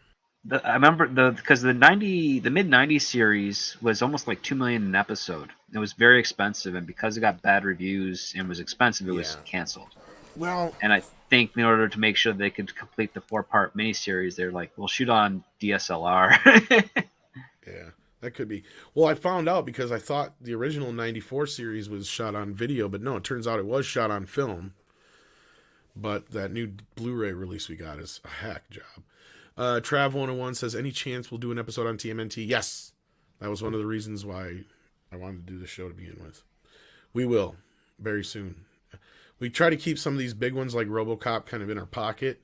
I remember because the mid '90s series was almost like $2 million an episode. It was very expensive, and because it got bad reviews and was expensive, it was canceled. Well, and I think in order to make sure they could complete the 4-part miniseries, they're like, "We'll shoot on DSLR." Yeah, that could be. Well, I found out because I thought the original '94 series was shot on video, but no, it turns out it was shot on film. But that new Blu-ray release we got is a hack job. Trav 101 says, any chance we'll do an episode on TMNT? Yes. That was one of the reasons why I wanted to do the show to begin with. We will very soon. We try to keep some of these big ones like RoboCop kind of in our pocket.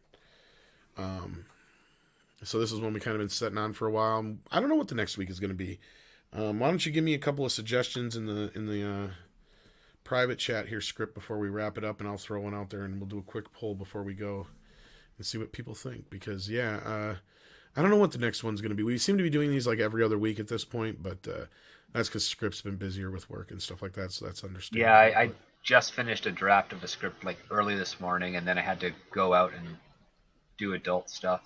So this is one we kind of been setting on for a while. I don't know what the next week is going to be. Why don't you give me a couple of suggestions in the private chat here, Script, before we wrap it up, and I'll throw one out there and we'll do a quick poll before we go and see what people think. Because I don't know what the next one's going to be. We seem to be doing these like every other week at this point, but that's because Script's been busier with work and stuff like that, so that's understandable. Yeah, I just finished a draft of a script like early this morning, and then I had to go out and do adult stuff.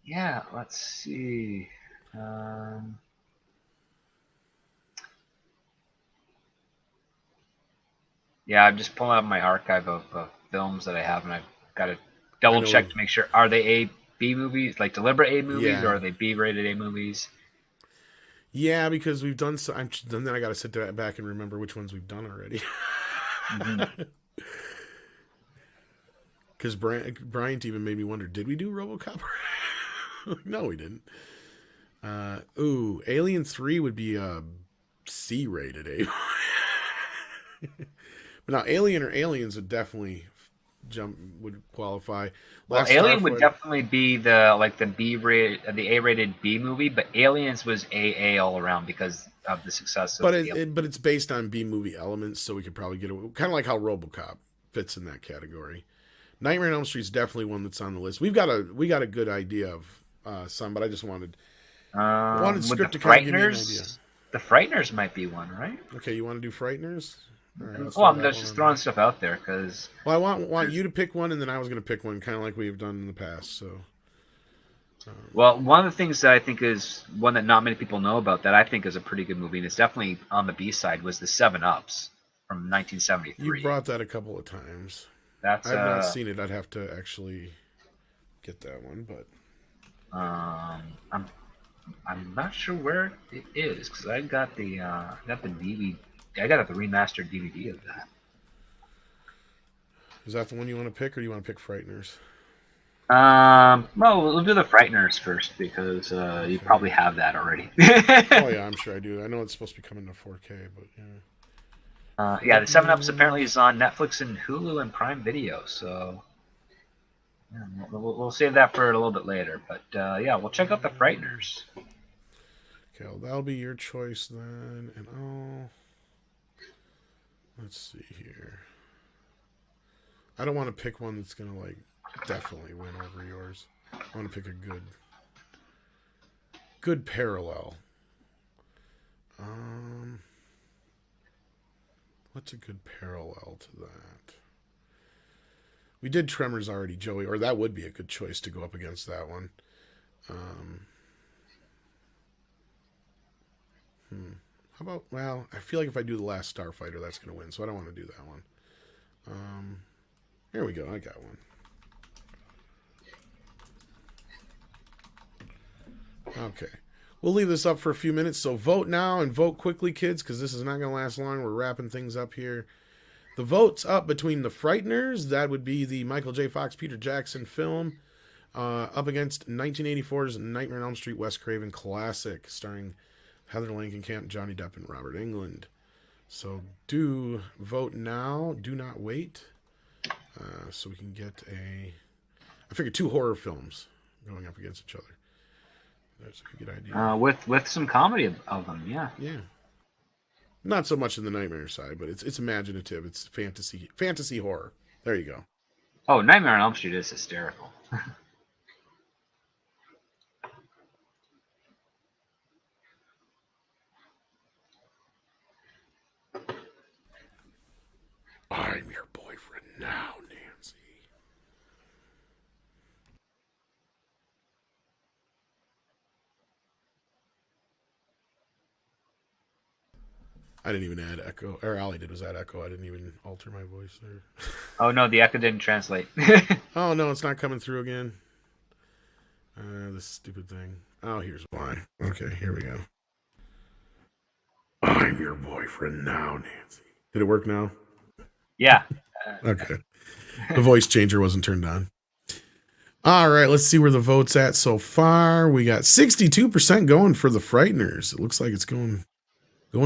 Yeah, let's see. Yeah, I'm just pulling up my archive of films that I have, and I've got to double check to make sure, are they A, B movies, like deliberate A movies, or are they B-rated A movies? Yeah, because we've done so. Then I got to sit back and remember which ones we've done already. Because Bryant even made me wonder, did we do RoboCop? No, we didn't. Alien 3 would be a C-rated A. But now Alien or Aliens would definitely would qualify. Alien would definitely be the B-rated, the A-rated B movie, but Aliens was AA all around because of the success of but it's based on B movie elements, so we could probably get it kind of like how RoboCop fits in that category. Nightmare on Elm Street is definitely one that's on the list. We got a good idea of some, but I just wanted Script to kind of give me an idea. The Frighteners might be one, right? Okay, you want to do Frighteners? Right, I'm just throwing stuff out there because. Well, I want you to pick one, and then I was going to pick one, kind of like we have done in the past. So. Well, one of the things that I think is one that not many people know about that I think is a pretty good movie, and it's definitely on the B side, was the 7-Ups from 1973. You brought that a couple of times. I've not seen it. I'd have to actually get that one, but. I'm not sure where it is because I got the DVD. I got the remastered DVD of that. Is that the one you want to pick, or do you want to pick Frighteners? Well, we'll do the Frighteners first because you probably have that already. Oh yeah, I'm sure I do. I know it's supposed to be coming to 4K, but yeah. Yeah, the 7-Ups apparently is on Netflix and Hulu and Prime Video, so yeah, we'll save that for a little bit later. But yeah, we'll check out the Frighteners. Okay, well, that'll be your choice then, and let's see here. I don't want to pick one that's gonna like definitely win over yours. I want to pick a good parallel. What's a good parallel to that? We did Tremors already, Joey, or that would be a good choice to go up against that one. How about, well, I feel like if I do The Last Starfighter, that's going to win, so I don't want to do that one. Here we go. I got one. Okay. We'll leave this up for a few minutes. So vote now and vote quickly, kids, because this is not going to last long. We're wrapping things up here. The vote's up between The Frighteners. That would be the Michael J. Fox, Peter Jackson film. Up against 1984's Nightmare on Elm Street, Wes Craven classic, starring Heather Langenkamp, Johnny Depp, and Robert Englund. So do vote now. Do not wait. So we can get I figure 2 horror films going up against each other. That's a good idea. With some comedy of them, yeah. Yeah. Not so much in the nightmare side, but it's imaginative. It's fantasy horror. There you go. Oh, Nightmare on Elm Street is hysterical. I'm your boyfriend now, Nancy. I didn't even add echo. Or all I did was add echo. I didn't even alter my voice there. Oh, no, the echo didn't translate. Oh, no, it's not coming through again. This stupid thing. Oh, here's why. Okay, here we go. I'm your boyfriend now, Nancy. Did it work now? Yeah. Okay. The voice changer wasn't turned on. All right, let's see where the vote's at so far. We got 62% going for The Frighteners. It looks like it's going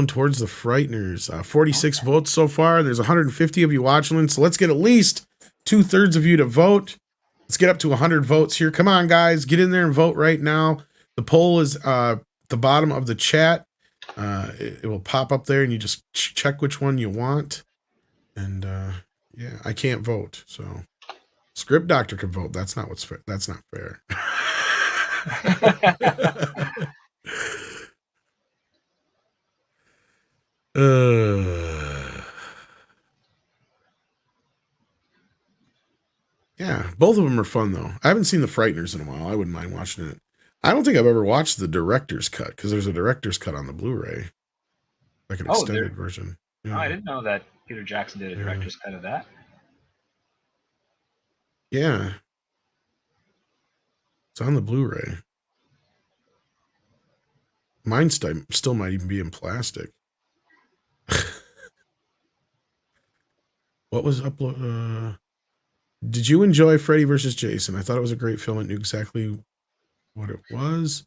towards The Frighteners. 46 votes so far. There's 150 of you watching, so let's get at least 2/3 of you to vote. Let's get up to 100 votes here. Come on, guys. Get in there and vote right now. The poll is at the bottom of the chat. It will pop up there, and you just check which one you want. And, yeah, I can't vote, so... Script Doctor can vote. That's not what's fair. That's not fair. Yeah, both of them are fun, though. I haven't seen The Frighteners in a while. I wouldn't mind watching it. I don't think I've ever watched the director's cut, because there's a director's cut on the Blu-ray. Like an extended version. Yeah. Oh, I didn't know that Peter Jackson did a director's cut of that. Yeah. It's on the Blu-ray. Mine still might even be in plastic. What was upload? Did you enjoy Freddy vs. Jason? I thought it was a great film. It knew exactly what it was.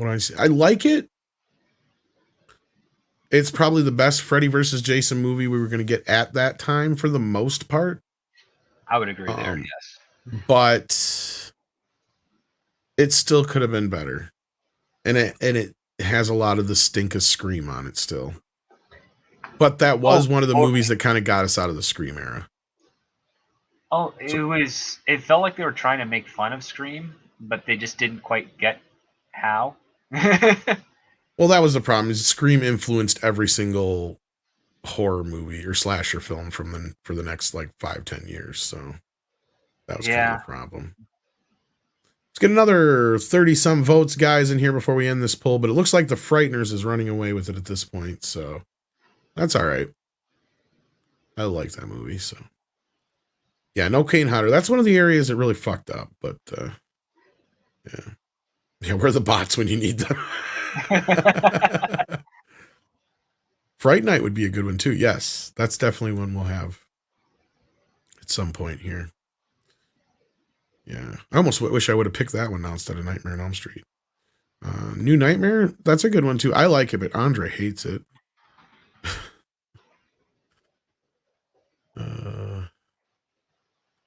I like it. It's probably the best Freddy vs. Jason movie we were going to get at that time for the most part. I would agree there, yes. But it still could have been better. And it has a lot of the stink of Scream on it still. But that was one of the movies that kind of got us out of the Scream era. Oh, it felt like they were trying to make fun of Scream, but they just didn't quite get how. Well, that was the problem. Is Scream influenced every single horror movie or slasher film for the next like 5-10 years. So that was kind of the problem. Let's get another 30 some votes, guys, in here before we end this poll. But it looks like The Frighteners is running away with it at this point. So that's all right. I like that movie. So yeah, no Kane Hodder. That's one of the areas that really fucked up. But yeah, where are the bots when you need them? Fright Night would be a good one too. Yes, that's definitely one we'll have at some point here. Yeah, I almost wish I would have picked that one now instead of Nightmare on Elm Street. New Nightmare, that's a good one too. I like it, but Andre hates it.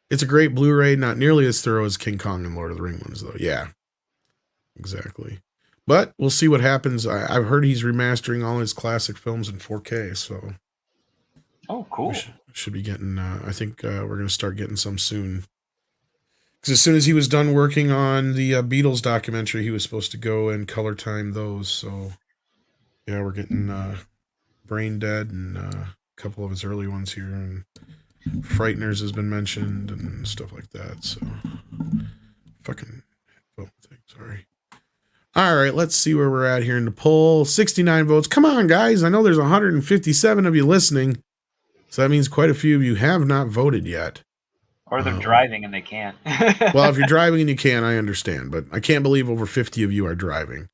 It's a great Blu-ray, not nearly as thorough as King Kong and Lord of the Rings ones, though. Yeah, exactly. But we'll see what happens. I've heard he's remastering all his classic films in 4K, so... Oh, cool. We should be getting... I think we're going to start getting some soon. Because as soon as he was done working on the Beatles documentary, he was supposed to go and color time those. So, yeah, we're getting Brain Dead and a couple of his early ones here. And Frighteners has been mentioned and stuff like that. So, fucking vote thing, sorry. All right, let's see where we're at here in the poll. 69 votes. Come on, guys. I know there's 157 of you listening. So that means quite a few of you have not voted yet. Or they're driving and they can't. Well, if you're driving and you can, I understand. But I can't believe over 50 of you are driving.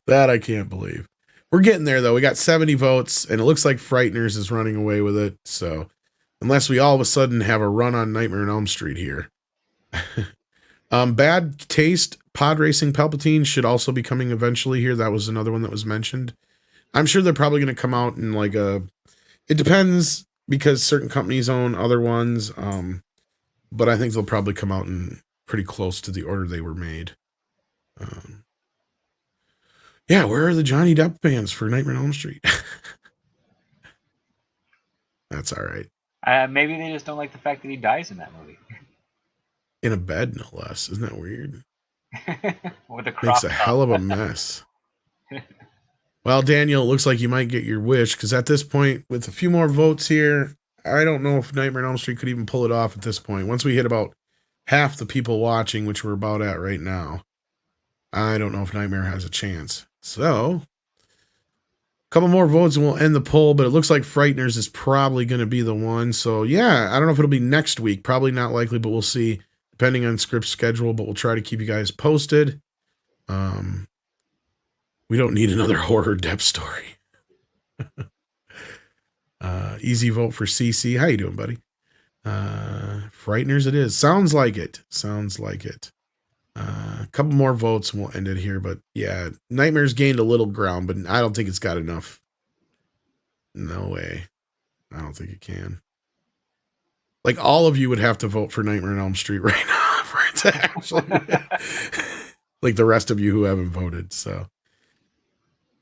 That I can't believe. We're getting there, though. We got 70 votes, and it looks like Frighteners is running away with it. So, unless we all of a sudden have a run on Nightmare on Elm Street here. Bad Taste, Pod Racing Palpatine should also be coming eventually here. That was another one that was mentioned. I'm sure they're probably going to come out in like a... It depends, because certain companies own other ones. But I think they'll probably come out in pretty close to the order they were made. Yeah, where are the Johnny Depp fans for Nightmare on Elm Street? That's all right. Maybe they just don't like the fact that he dies in that movie. In a bed, no less. Isn't that weird? With a Makes a hell of a mess. Well, Daniel, it looks like you might get your wish, because at this point, with a few more votes here, I don't know if Nightmare on Elm Street could even pull it off at this point. Once we hit about half the people watching, which we're about at right now, I don't know if Nightmare has a chance. So, a couple more votes and we'll end the poll, but it looks like Frighteners is probably going to be the one. So, yeah, I don't know if it'll be next week. Probably not likely, but we'll see, depending on script schedule, but we'll try to keep you guys posted. We don't need another horror Depp story. Easy vote for CC. How you doing, buddy? Frighteners it is. Sounds like it. A couple more votes and we'll end it here. But yeah, Nightmare's gained a little ground, but I don't think it's got enough. No way. I don't think it can. Like, all of you would have to vote for Nightmare on Elm Street right now for it to actually... like the rest of you who haven't voted. So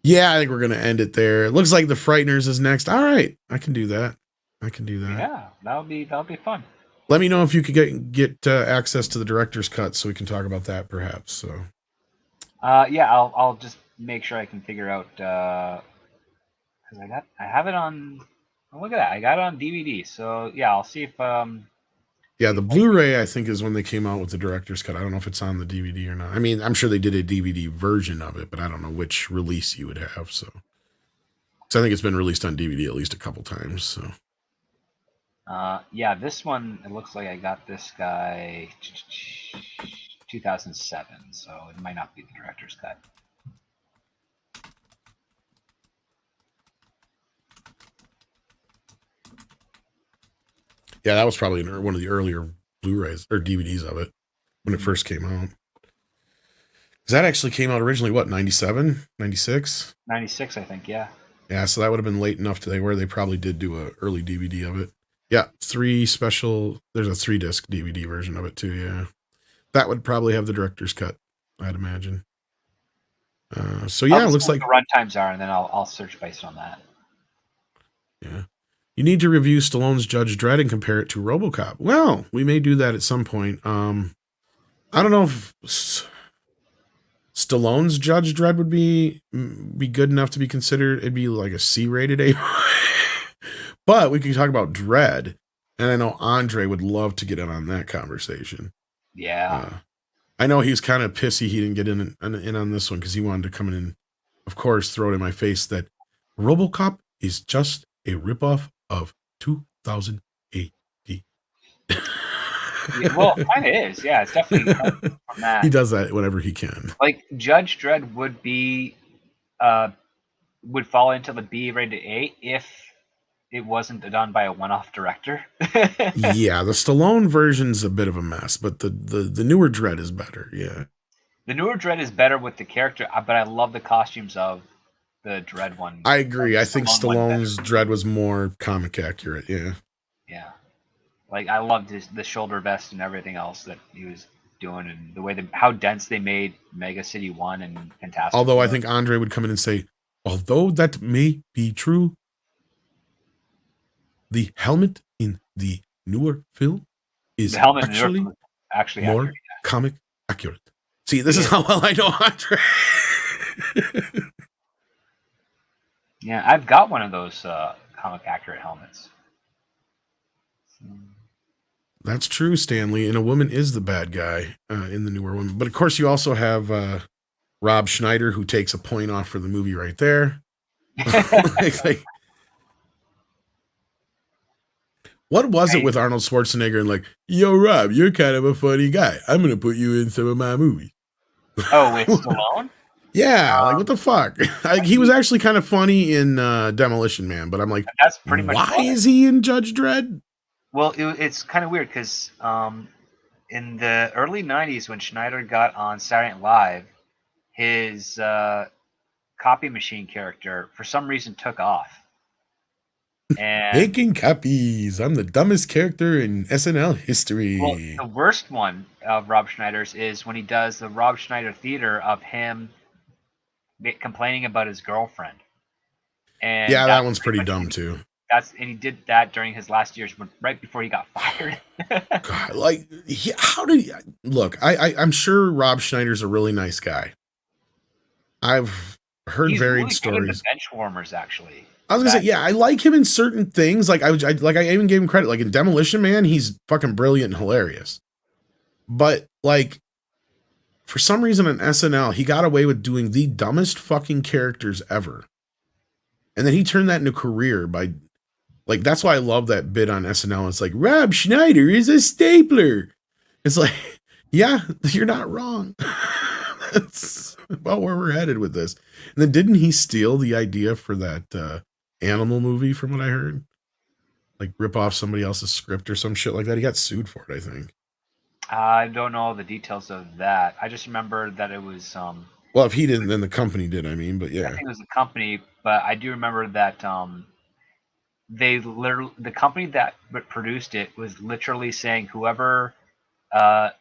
yeah, I think we're going to end it there. It looks like the Frighteners is next. All right. I can do that. Yeah, that'll be fun. Let me know if you could get access to the director's cut so we can talk about that perhaps. So, yeah, I'll just make sure I can figure out because I have it on. Oh, look at that! I got it on DVD. So yeah, I'll see if yeah, the Blu-ray I think is when they came out with the director's cut. I don't know if it's on the DVD or not. I mean, I'm sure they did a DVD version of it, but I don't know which release you would have. So I think it's been released on DVD at least a couple times. So. Yeah, this one, it looks like I got this guy 2007, so it might not be the director's cut. Yeah, that was probably one of the earlier Blu-rays or DVDs of it when it first came out. Because that actually came out originally, what, 97, 96? 96, I think, yeah. Yeah, so that would have been late enough to where they probably did do an early DVD of it. Yeah, there's a 3-disc DVD version of it too, yeah. That would probably have the director's cut, I'd imagine. So yeah, it looks like... the runtimes are, and then I'll search based on that. Yeah. You need to review Stallone's Judge Dredd and compare it to RoboCop. Well, we may do that at some point. I don't know if Stallone's Judge Dredd would be good enough to be considered. It'd be like a C-rated A. But we can talk about Dredd, and I know Andre would love to get in on that conversation. Yeah. I know he was kind of pissy he didn't get in on this one because he wanted to come in and, of course, throw it in my face that RoboCop is just a ripoff of 2000 AD. Yeah, well, it kind of is. Yeah, it's definitely from that. He does that whenever he can. Like, Judge Dredd would fall into the B-rated A if it wasn't done by a one-off director. Yeah, the Stallone version's a bit of a mess, but the newer Dredd is better, yeah. The newer Dredd is better with the character, but I love the costumes of the Dredd one. I agree. I think Stallone's Dredd was more comic accurate, yeah. Yeah. Like, I loved the shoulder vest and everything else that he was doing, and the way how dense they made Mega City 1 and Fantastic. Although I think Andre would come in and say, although that may be true, the helmet in the newer film is actually more accurate, comic accurate. See, this is how well I know Andre. Yeah, I've got one of those comic accurate helmets. That's true, Stanley. And a woman is the bad guy in the newer one. But of course, you also have Rob Schneider, who takes a point off for the movie right there. What was it with Arnold Schwarzenegger and like, yo, Rob, you're kind of a funny guy. I'm going to put you in some of my movies. Oh, with Stallone? Yeah, like what the fuck? He was actually kind of funny in Demolition Man, but I'm like, that's pretty much why is he in Judge Dredd? Well, it's kind of weird because in the early 90s when Schneider got on Saturday Night Live, his copy machine character for some reason took off. And making copies. I'm the dumbest character in SNL history. Well, the worst one of Rob Schneider's is when he does the Rob Schneider Theater of him complaining about his girlfriend. And yeah, that one's pretty dumb too. And he did that during his last years, right before he got fired. God, like, how did he look? I'm sure Rob Schneider's a really nice guy. I've heard varied really stories. Good at the bench warmers, actually. I was gonna say, yeah, I like him in certain things. Like I even gave him credit. Like in Demolition Man, he's fucking brilliant and hilarious. But like, for some reason on SNL, he got away with doing the dumbest fucking characters ever. And then he turned that into a career by, like, that's why I love that bit on SNL. It's like, Rob Schneider is a stapler. It's like, yeah, you're not wrong. That's about where we're headed with this. And then didn't he steal the idea for that Animal movie from what I heard? Like rip off somebody else's script or some shit like that. He got sued for it, I think. I don't know the details of that. I just remember that it was well, if he didn't, then the company did, I mean, but yeah. I think it was the company, but I do remember that the company that produced it was literally saying whoever the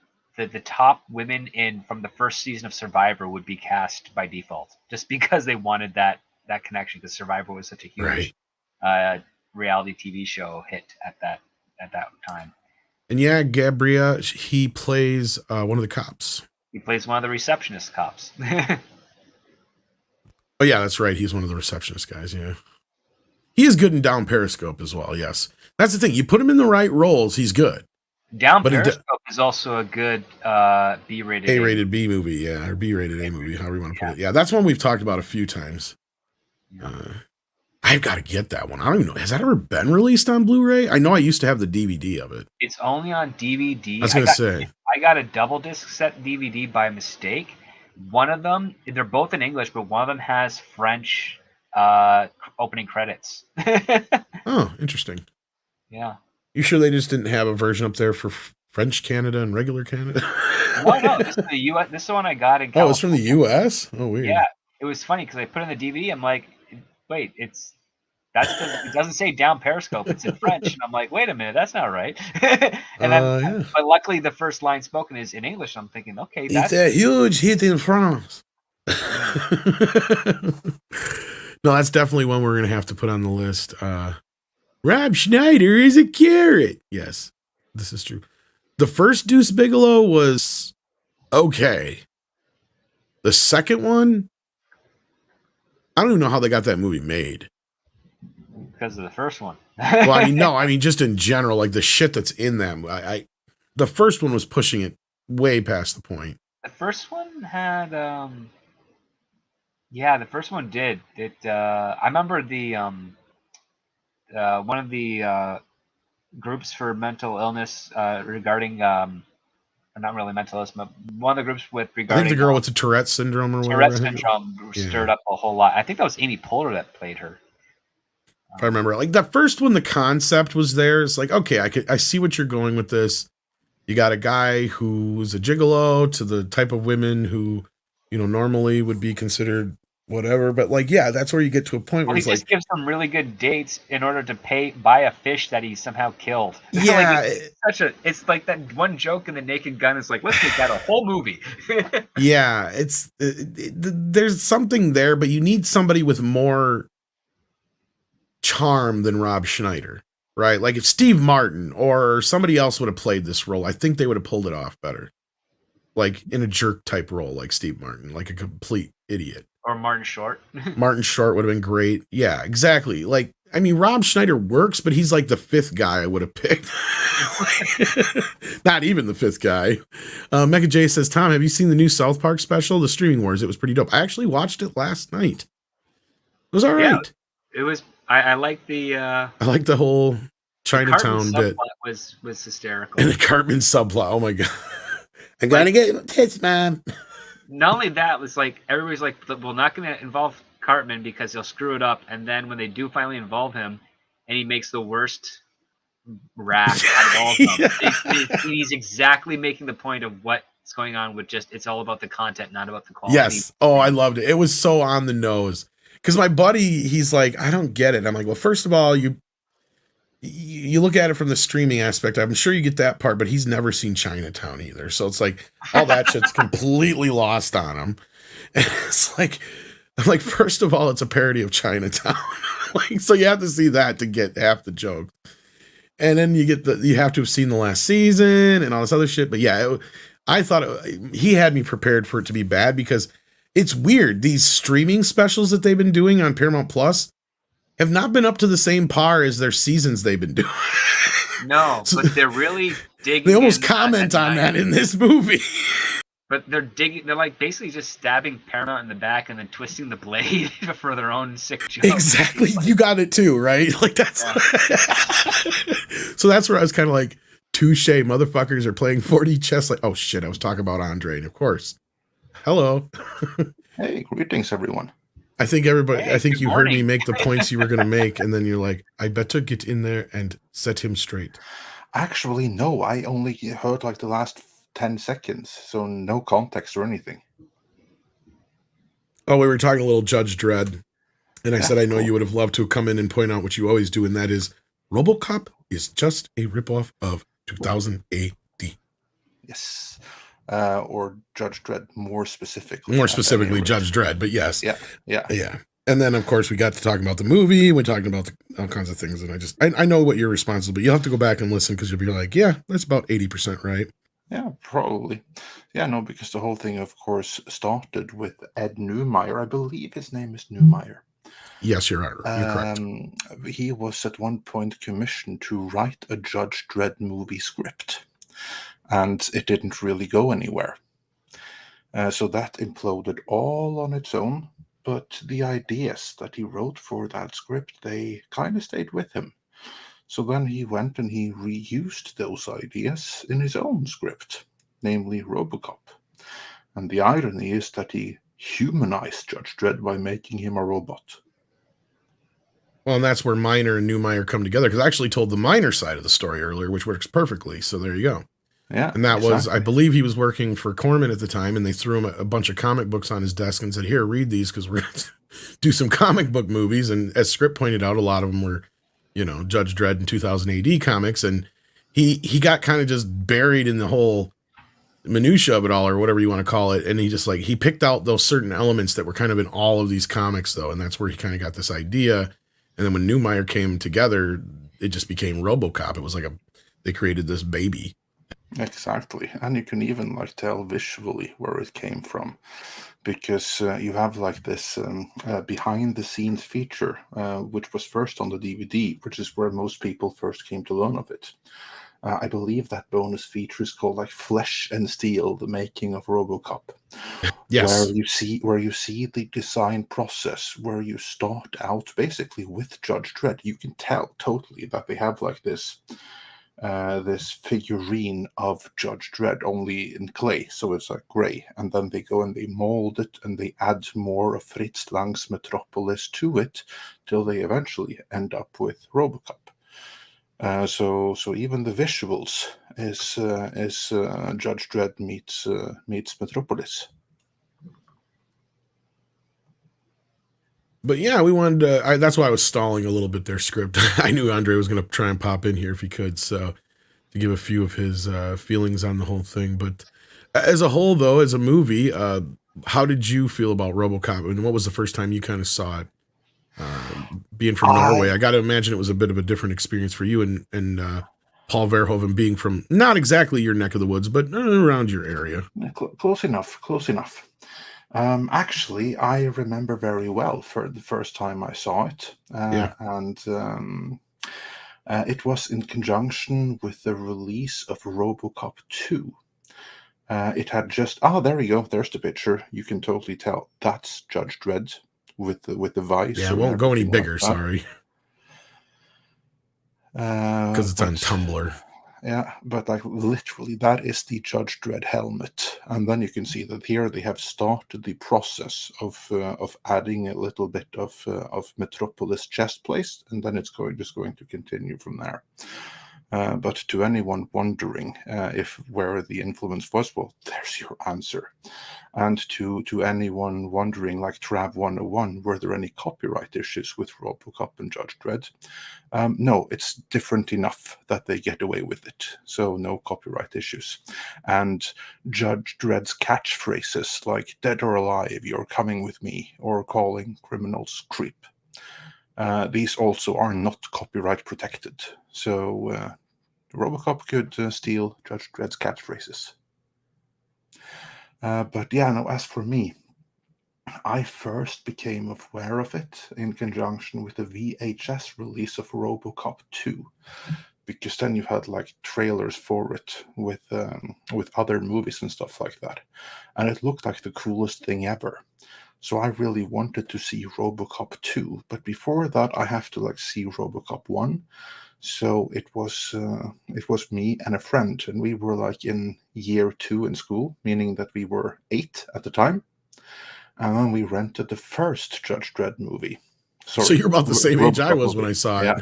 top women from the first season of Survivor would be cast by default, just because they wanted that connection, because Survivor was such a huge reality TV show hit at that time. And yeah, Gabriel, he plays one of the cops. He plays one of the receptionist cops. Oh yeah, that's right. He's one of the receptionist guys. Yeah, he is good in Down Periscope as well. Yes, that's the thing. You put him in the right roles, he's good. Down Periscope is also a good B-rated A-rated B movie, yeah, or B-rated A movie, however you want to put it. Yeah, that's one we've talked about a few times. I've got to get that one. I don't even know. Has that ever been released on Blu-ray? I know I used to have the DVD of it. It's only on DVD. I was going to say. I got a double disc set DVD by mistake. One of them, they're both in English, but one of them has French opening credits. Oh, interesting. Yeah. You sure they just didn't have a version up there for French Canada and regular Canada? Well, no, this is the U.S. This is the one I got in California. Oh, it's from the U.S.? Oh, weird. Yeah. It was funny because I put in the DVD. I'm like, wait, it doesn't say Down Periscope. It's in French. And I'm like, wait a minute, that's not right. And but luckily the first line spoken is in English. I'm thinking, okay, that's a huge hit in France. No, that's definitely one we're going to have to put on the list. Rob Schneider is a carrot. Yes, this is true. The first Deuce Bigalow was okay. The second one, I don't even know how they got that movie made. Because of the first one. Well, I mean, just in general, like the shit that's in that. The first one was pushing it way past the point. The first one had, the first one did. I remember the one of the groups for mental illness regarding. Not really mental illness, but one of the groups regarding. I think the girl with the Tourette syndrome or whatever. Tourette syndrome stirred up a whole lot. I think that was Amy Poehler that played her. If I remember, like that first one, the concept was there. It's like, okay, I see what you're going with this. You got a guy who's a gigolo to the type of women who, normally would be considered whatever. But like, yeah, that's where you get to a point where he just gives them really good dates in order to buy a fish that he somehow killed. Yeah, it's like that one joke in The Naked Gun is like, let's make that a whole movie. Yeah, there's something there, but you need somebody with more charm than Rob Schneider, right? Like if Steve Martin or somebody else would have played this role, I think they would have pulled it off better. Like in a jerk type role, like Steve Martin, like a complete idiot. Or Martin Short. Martin Short would have been great. Yeah, exactly. Like, I mean, Rob Schneider works, but he's like the fifth guy I would have picked. Not even the fifth guy. Mecca J says, Tom, have you seen the new South Park special, The Streaming Wars? It was pretty dope. I actually watched it last night. It was all right. It was. I like the. I like the whole Chinatown bit was hysterical. and the Cartman subplot. Oh my god! I'm gonna get tits, man. Not only that, was like everybody's like, "We're not going to involve Cartman because he'll screw it up." And then when they do finally involve him, and he makes the worst rat out of all of them, he's exactly making the point of what's going on with just it's all about the content, not about the quality. Yes. Oh, I loved it. It was so on the nose. Because my buddy, he's like, I don't get it. I'm like, well, first of all, you look at it from the streaming aspect. I'm sure you get that part, but he's never seen Chinatown either. So it's like all that shit's completely lost on him. And it's like, I'm like, first of all, it's a parody of Chinatown. Like, so you have to see that to get half the joke. And then you have to have seen the last season and all this other shit. But yeah, I thought he had me prepared for it to be bad because it's weird. These streaming specials that they've been doing on Paramount Plus have not been up to the same par as their seasons they've been doing. No, so but they're really digging. They almost comment on that in this movie. But they're digging. They're like basically just stabbing Paramount in the back and then twisting the blade for their own sick jokes. Exactly. Like, you got it too, right? Like that's. Yeah. So that's where I was kind of like, touche, motherfuckers are playing 4D chess. Like, oh shit, I was talking about Andre, and of course. Hello. Hey, greetings, everyone. I think you heard me make the points you were going to make, and then you're like, I better get in there and set him straight. Actually, no, I only heard like the last 10 seconds, so no context or anything. Oh, we were talking a little Judge Dredd, and I said I know you would have loved to come in and point out what you always do, and that is RoboCop is just a ripoff of 2000 AD. Yes. Or Judge Dredd more specifically. More specifically, Judge Dredd, but yes. Yeah. And then, of course, we got to talk about the movie. We talked about all kinds of things, and I know what you're responsible, but you'll have to go back and listen because you'll be like, yeah, that's about 80% right. Yeah, probably. Yeah, no, because the whole thing, of course, started with Ed Neumeyer. I believe his name is Neumeyer. Yes, you're right. You're correct. He was at one point commissioned to write a Judge Dredd movie script. And it didn't really go anywhere. So that imploded all on its own. But the ideas that he wrote for that script, they kind of stayed with him. So then he went and he reused those ideas in his own script, namely RoboCop. And the irony is that he humanized Judge Dredd by making him a robot. Well, and that's where Miner and Neumeyer come together, because I actually told the Miner side of the story earlier, which works perfectly. So there you go. Yeah, and that was, I believe he was working for Corman at the time, and they threw him a bunch of comic books on his desk and said, here, read these, because we're going to do some comic book movies. And as Script pointed out, a lot of them were, Judge Dredd in 2000 AD comics. And he got kind of just buried in the whole minutia of it all, or whatever you want to call it. And he picked out those certain elements that were kind of in all of these comics, though. And that's where he kind of got this idea. And then when Neumeyer came together, it just became RoboCop. It was like they created this baby. Exactly, and you can even tell visually where it came from, because you have this behind the scenes feature, which was first on the DVD, which is where most people first came to learn of it. I believe that bonus feature is called Flesh and Steel: The Making of RoboCop. Yes, where you see the design process, where you start out basically with Judge Dredd. You can tell totally that they have this figurine of Judge Dredd, only in clay, so it's gray, and then they go and they mold it and they add more of Fritz Lang's Metropolis to it till they eventually end up with RoboCop. So even the visuals is Judge Dredd meets Metropolis. But yeah, we wanted to, that's why I was stalling a little bit their script. I knew Andre was going to try and pop in here if he could, so to give a few of his feelings on the whole thing. But as a whole, though, as a movie, how did you feel about RoboCop? And what was the first time you kind of saw it? Being from Norway, I got to imagine it was a bit of a different experience for you and Paul Verhoeven being from not exactly your neck of the woods, but around your area. Close enough. Actually, I remember very well for the first time I saw it. And it was in conjunction with the release of RoboCop 2. It had just, there you go, there's the picture. You can totally tell that's Judge Dredd with the vice. Yeah, it won't go any bigger, sorry. Because it's on Tumblr. Yeah, but like literally, that is the Judge Dredd helmet, and then you can see that here they have started the process of adding a little bit of Metropolis chest plate, and then it's just going to continue from there. But to anyone wondering if where the influence was, well, there's your answer. And to anyone wondering, like Trav 101, were there any copyright issues with RoboCop and Judge Dredd? No, it's different enough that they get away with it. So no copyright issues. And Judge Dredd's catchphrases like "dead or alive, you're coming with me," or calling criminals creep. These also are not copyright protected. So RoboCop could steal Judge Dredd's catchphrases. But yeah, no, as for me, I first became aware of it in conjunction with the VHS release of RoboCop 2, because then you had like trailers for it with other movies and stuff like that, and it looked like the coolest thing ever. So I really wanted to see RoboCop 2, but before that I have to like see RoboCop 1. So it was me and a friend, and we were like in year 2 in school, meaning that we were 8 at the time. And then we rented the first Judge Dredd movie. So you're about the same age I was when I saw it.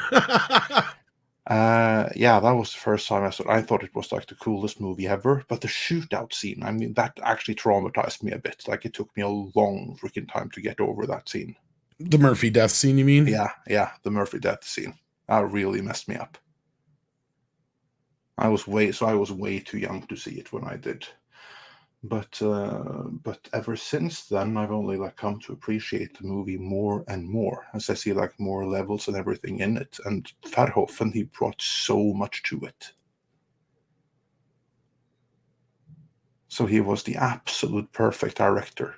Yeah, that was the first time I saw it. I thought it was like the coolest movie ever. But the shootout scene, I mean, that actually traumatized me a bit. Like it took me a long freaking time to get over that scene. The Murphy death scene, you mean? Yeah, the Murphy death scene. That really messed me up. I was way too young to see it when I did. But ever since then, I've only like come to appreciate the movie more and more as I see like more levels and everything in it. And Verhoeven, he brought so much to it. So he was the absolute perfect director.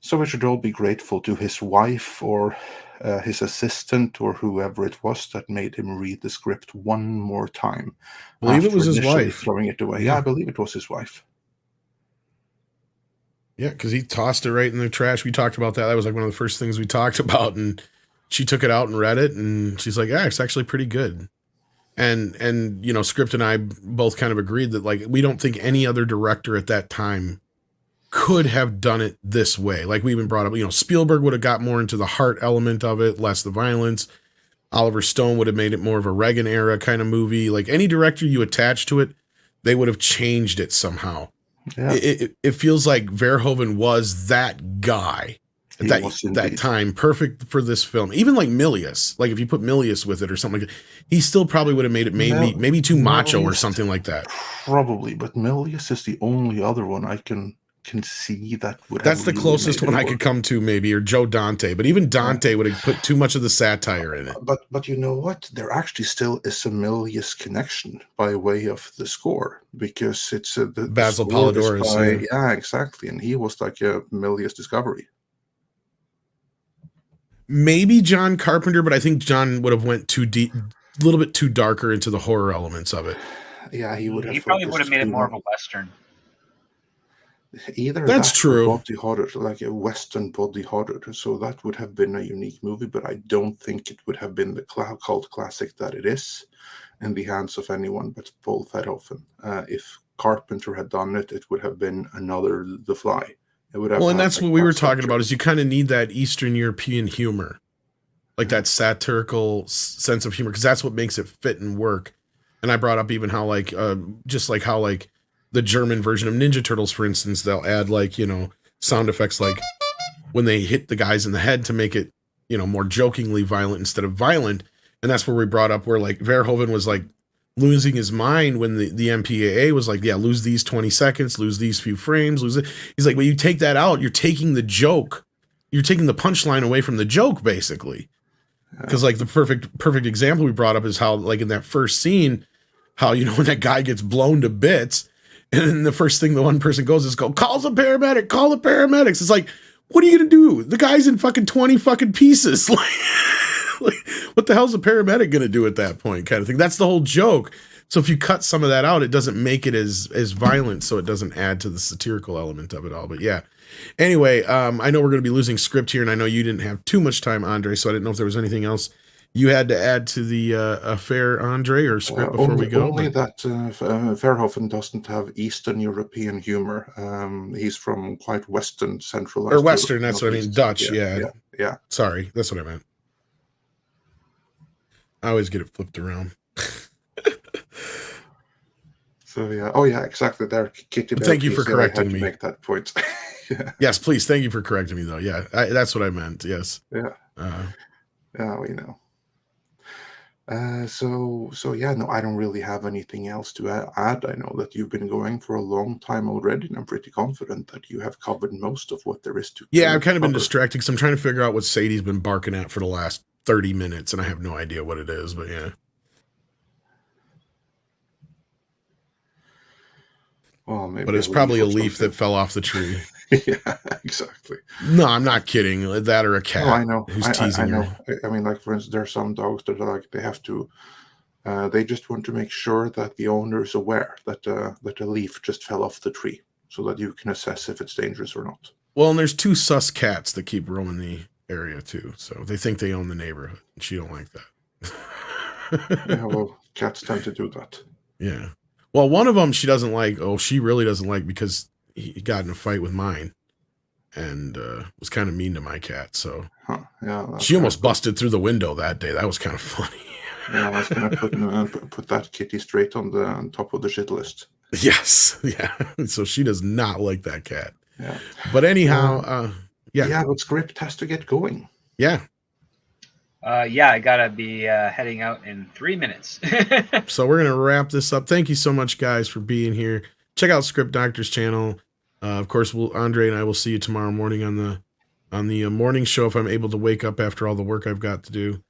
So we should all be grateful to his wife or his assistant or whoever it was that made him read the script one more time. I believe it was his wife. Throwing it away. Yeah, I believe it was his wife. Yeah, because he tossed it right in the trash. We talked about that. That was like one of the first things we talked about. And she took it out and read it. And she's like, yeah, it's actually pretty good. And you know, Script and I both kind of agreed that like we don't think any other director at that time could have done it this way. Like we even brought up, you know, Spielberg would have got more into the heart element of it, less the violence. Oliver Stone would have made it more of a Reagan era kind of movie. Like any director you attach to it, they would have changed it somehow. Yeah. It feels like Verhoeven was that guy at that time, perfect for this film. Even like Milius, like if you put Milius with it or something like that, he still probably would have made it maybe too macho or something like that. Probably, but Milius is the only other one I can see that would. That's the closest one I could come to, maybe, or Joe Dante. But even Dante would have put too much of the satire in it. But you know what? There actually still is a Milius connection by way of the score, because it's Basil Polidorus. Yeah, exactly, and he was like a Milius discovery. Maybe John Carpenter, but I think John would have went too deep, a little bit too darker into the horror elements of it. Yeah, he would have. He probably would have made it more of a Western. Either that's true, body horror, like a Western body horror, so that would have been a unique movie, but I don't think it would have been the cult classic that it is in the hands of anyone but Paul Verhoeven. If Carpenter had done it, it would have been another The Fly. It would have. Well, and that's what we were talking about, is you kind of need that Eastern European humor, like that satirical sense of humor, because that's what makes it fit and work. And I brought up even how like just like how like the German version of Ninja Turtles, for instance, they'll add like, you know, sound effects like when they hit the guys in the head to make it, you know, more jokingly violent instead of violent. And that's where we brought up where like Verhoeven was like losing his mind when the MPAA was like, yeah, lose these 20 seconds, lose these few frames, lose it. He's like, well, you take that out, you're taking the joke, you're taking the punchline away from the joke, basically. Because like the perfect example we brought up is how like in that first scene, how, you know, when that guy gets blown to bits, and then the first thing the one person goes is call the paramedic, call the paramedics. It's like, what are you going to do? The guy's in fucking 20 fucking pieces. Like, what the hell's a paramedic going to do at that point, kind of thing? That's the whole joke. So if you cut some of that out, it doesn't make it as violent, so it doesn't add to the satirical element of it all. But yeah. Anyway, I know we're going to be losing Script here, and I know you didn't have too much time, Andre, so I didn't know if there was anything else you had to add to the affair, Andre, or script before we go? Only that Verhoeven doesn't have Eastern European humor. He's from quite Western, centralized. Or Western, that's what I mean. Dutch, yeah. Sorry, that's what I meant. I always get it flipped around. So yeah, oh yeah, exactly. There, Kitty. Thank you for correcting me. Make that point. Yeah. Yes, please. Thank you for correcting me, though. Yeah, that's what I meant. Yes. Yeah. Yeah, we know. So yeah, no, I don't really have anything else to add. I know that you've been going for a long time already, and I'm pretty confident that you have covered most of what there is to. Yeah, I've kind of been distracted because I'm trying to figure out what Sadie's been barking at for the last 30 minutes, and I have no idea what it is. But yeah. Well, maybe but it's probably a leaf that fell off the tree. Yeah, exactly. No, I'm not kidding. That or a cat. Oh, I know. Who's teasing I know. her. I mean, like, for instance, there are some dogs that are like, they have to, they just want to make sure that the owner is aware that a leaf just fell off the tree so that you can assess if it's dangerous or not. Well, and there's 2 sus cats that keep roaming the area too. So they think they own the neighborhood. And she don't like that. Yeah, well, cats tend to do that. Yeah. Well, one of them she doesn't like. Oh, she really doesn't like because he got in a fight with mine and was kind of mean to my cat. So yeah, she almost busted through the window that day. That was kind of funny. Yeah, I was going to put that kitty straight on top of the shit list. Yes. Yeah. So she does not like that cat. Yeah. But anyhow, yeah. Yeah, but script has to get going. Yeah. Yeah, I gotta be heading out in 3 minutes. So we're gonna wrap this up. Thank you so much, guys, for being here. Check out Script Doctor's channel. Of course, Andre and I will see you tomorrow morning on the morning show if I'm able to wake up after all the work I've got to do.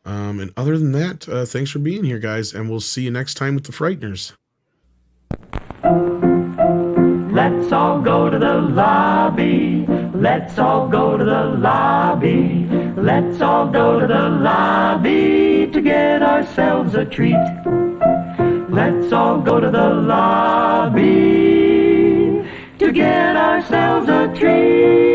And other than that, thanks for being here, guys, and we'll see you next time with the Frighteners. Let's all go to the lobby. Let's all go to the lobby. Let's all go to the lobby to get ourselves a treat. Let's all go to the lobby to get ourselves a treat.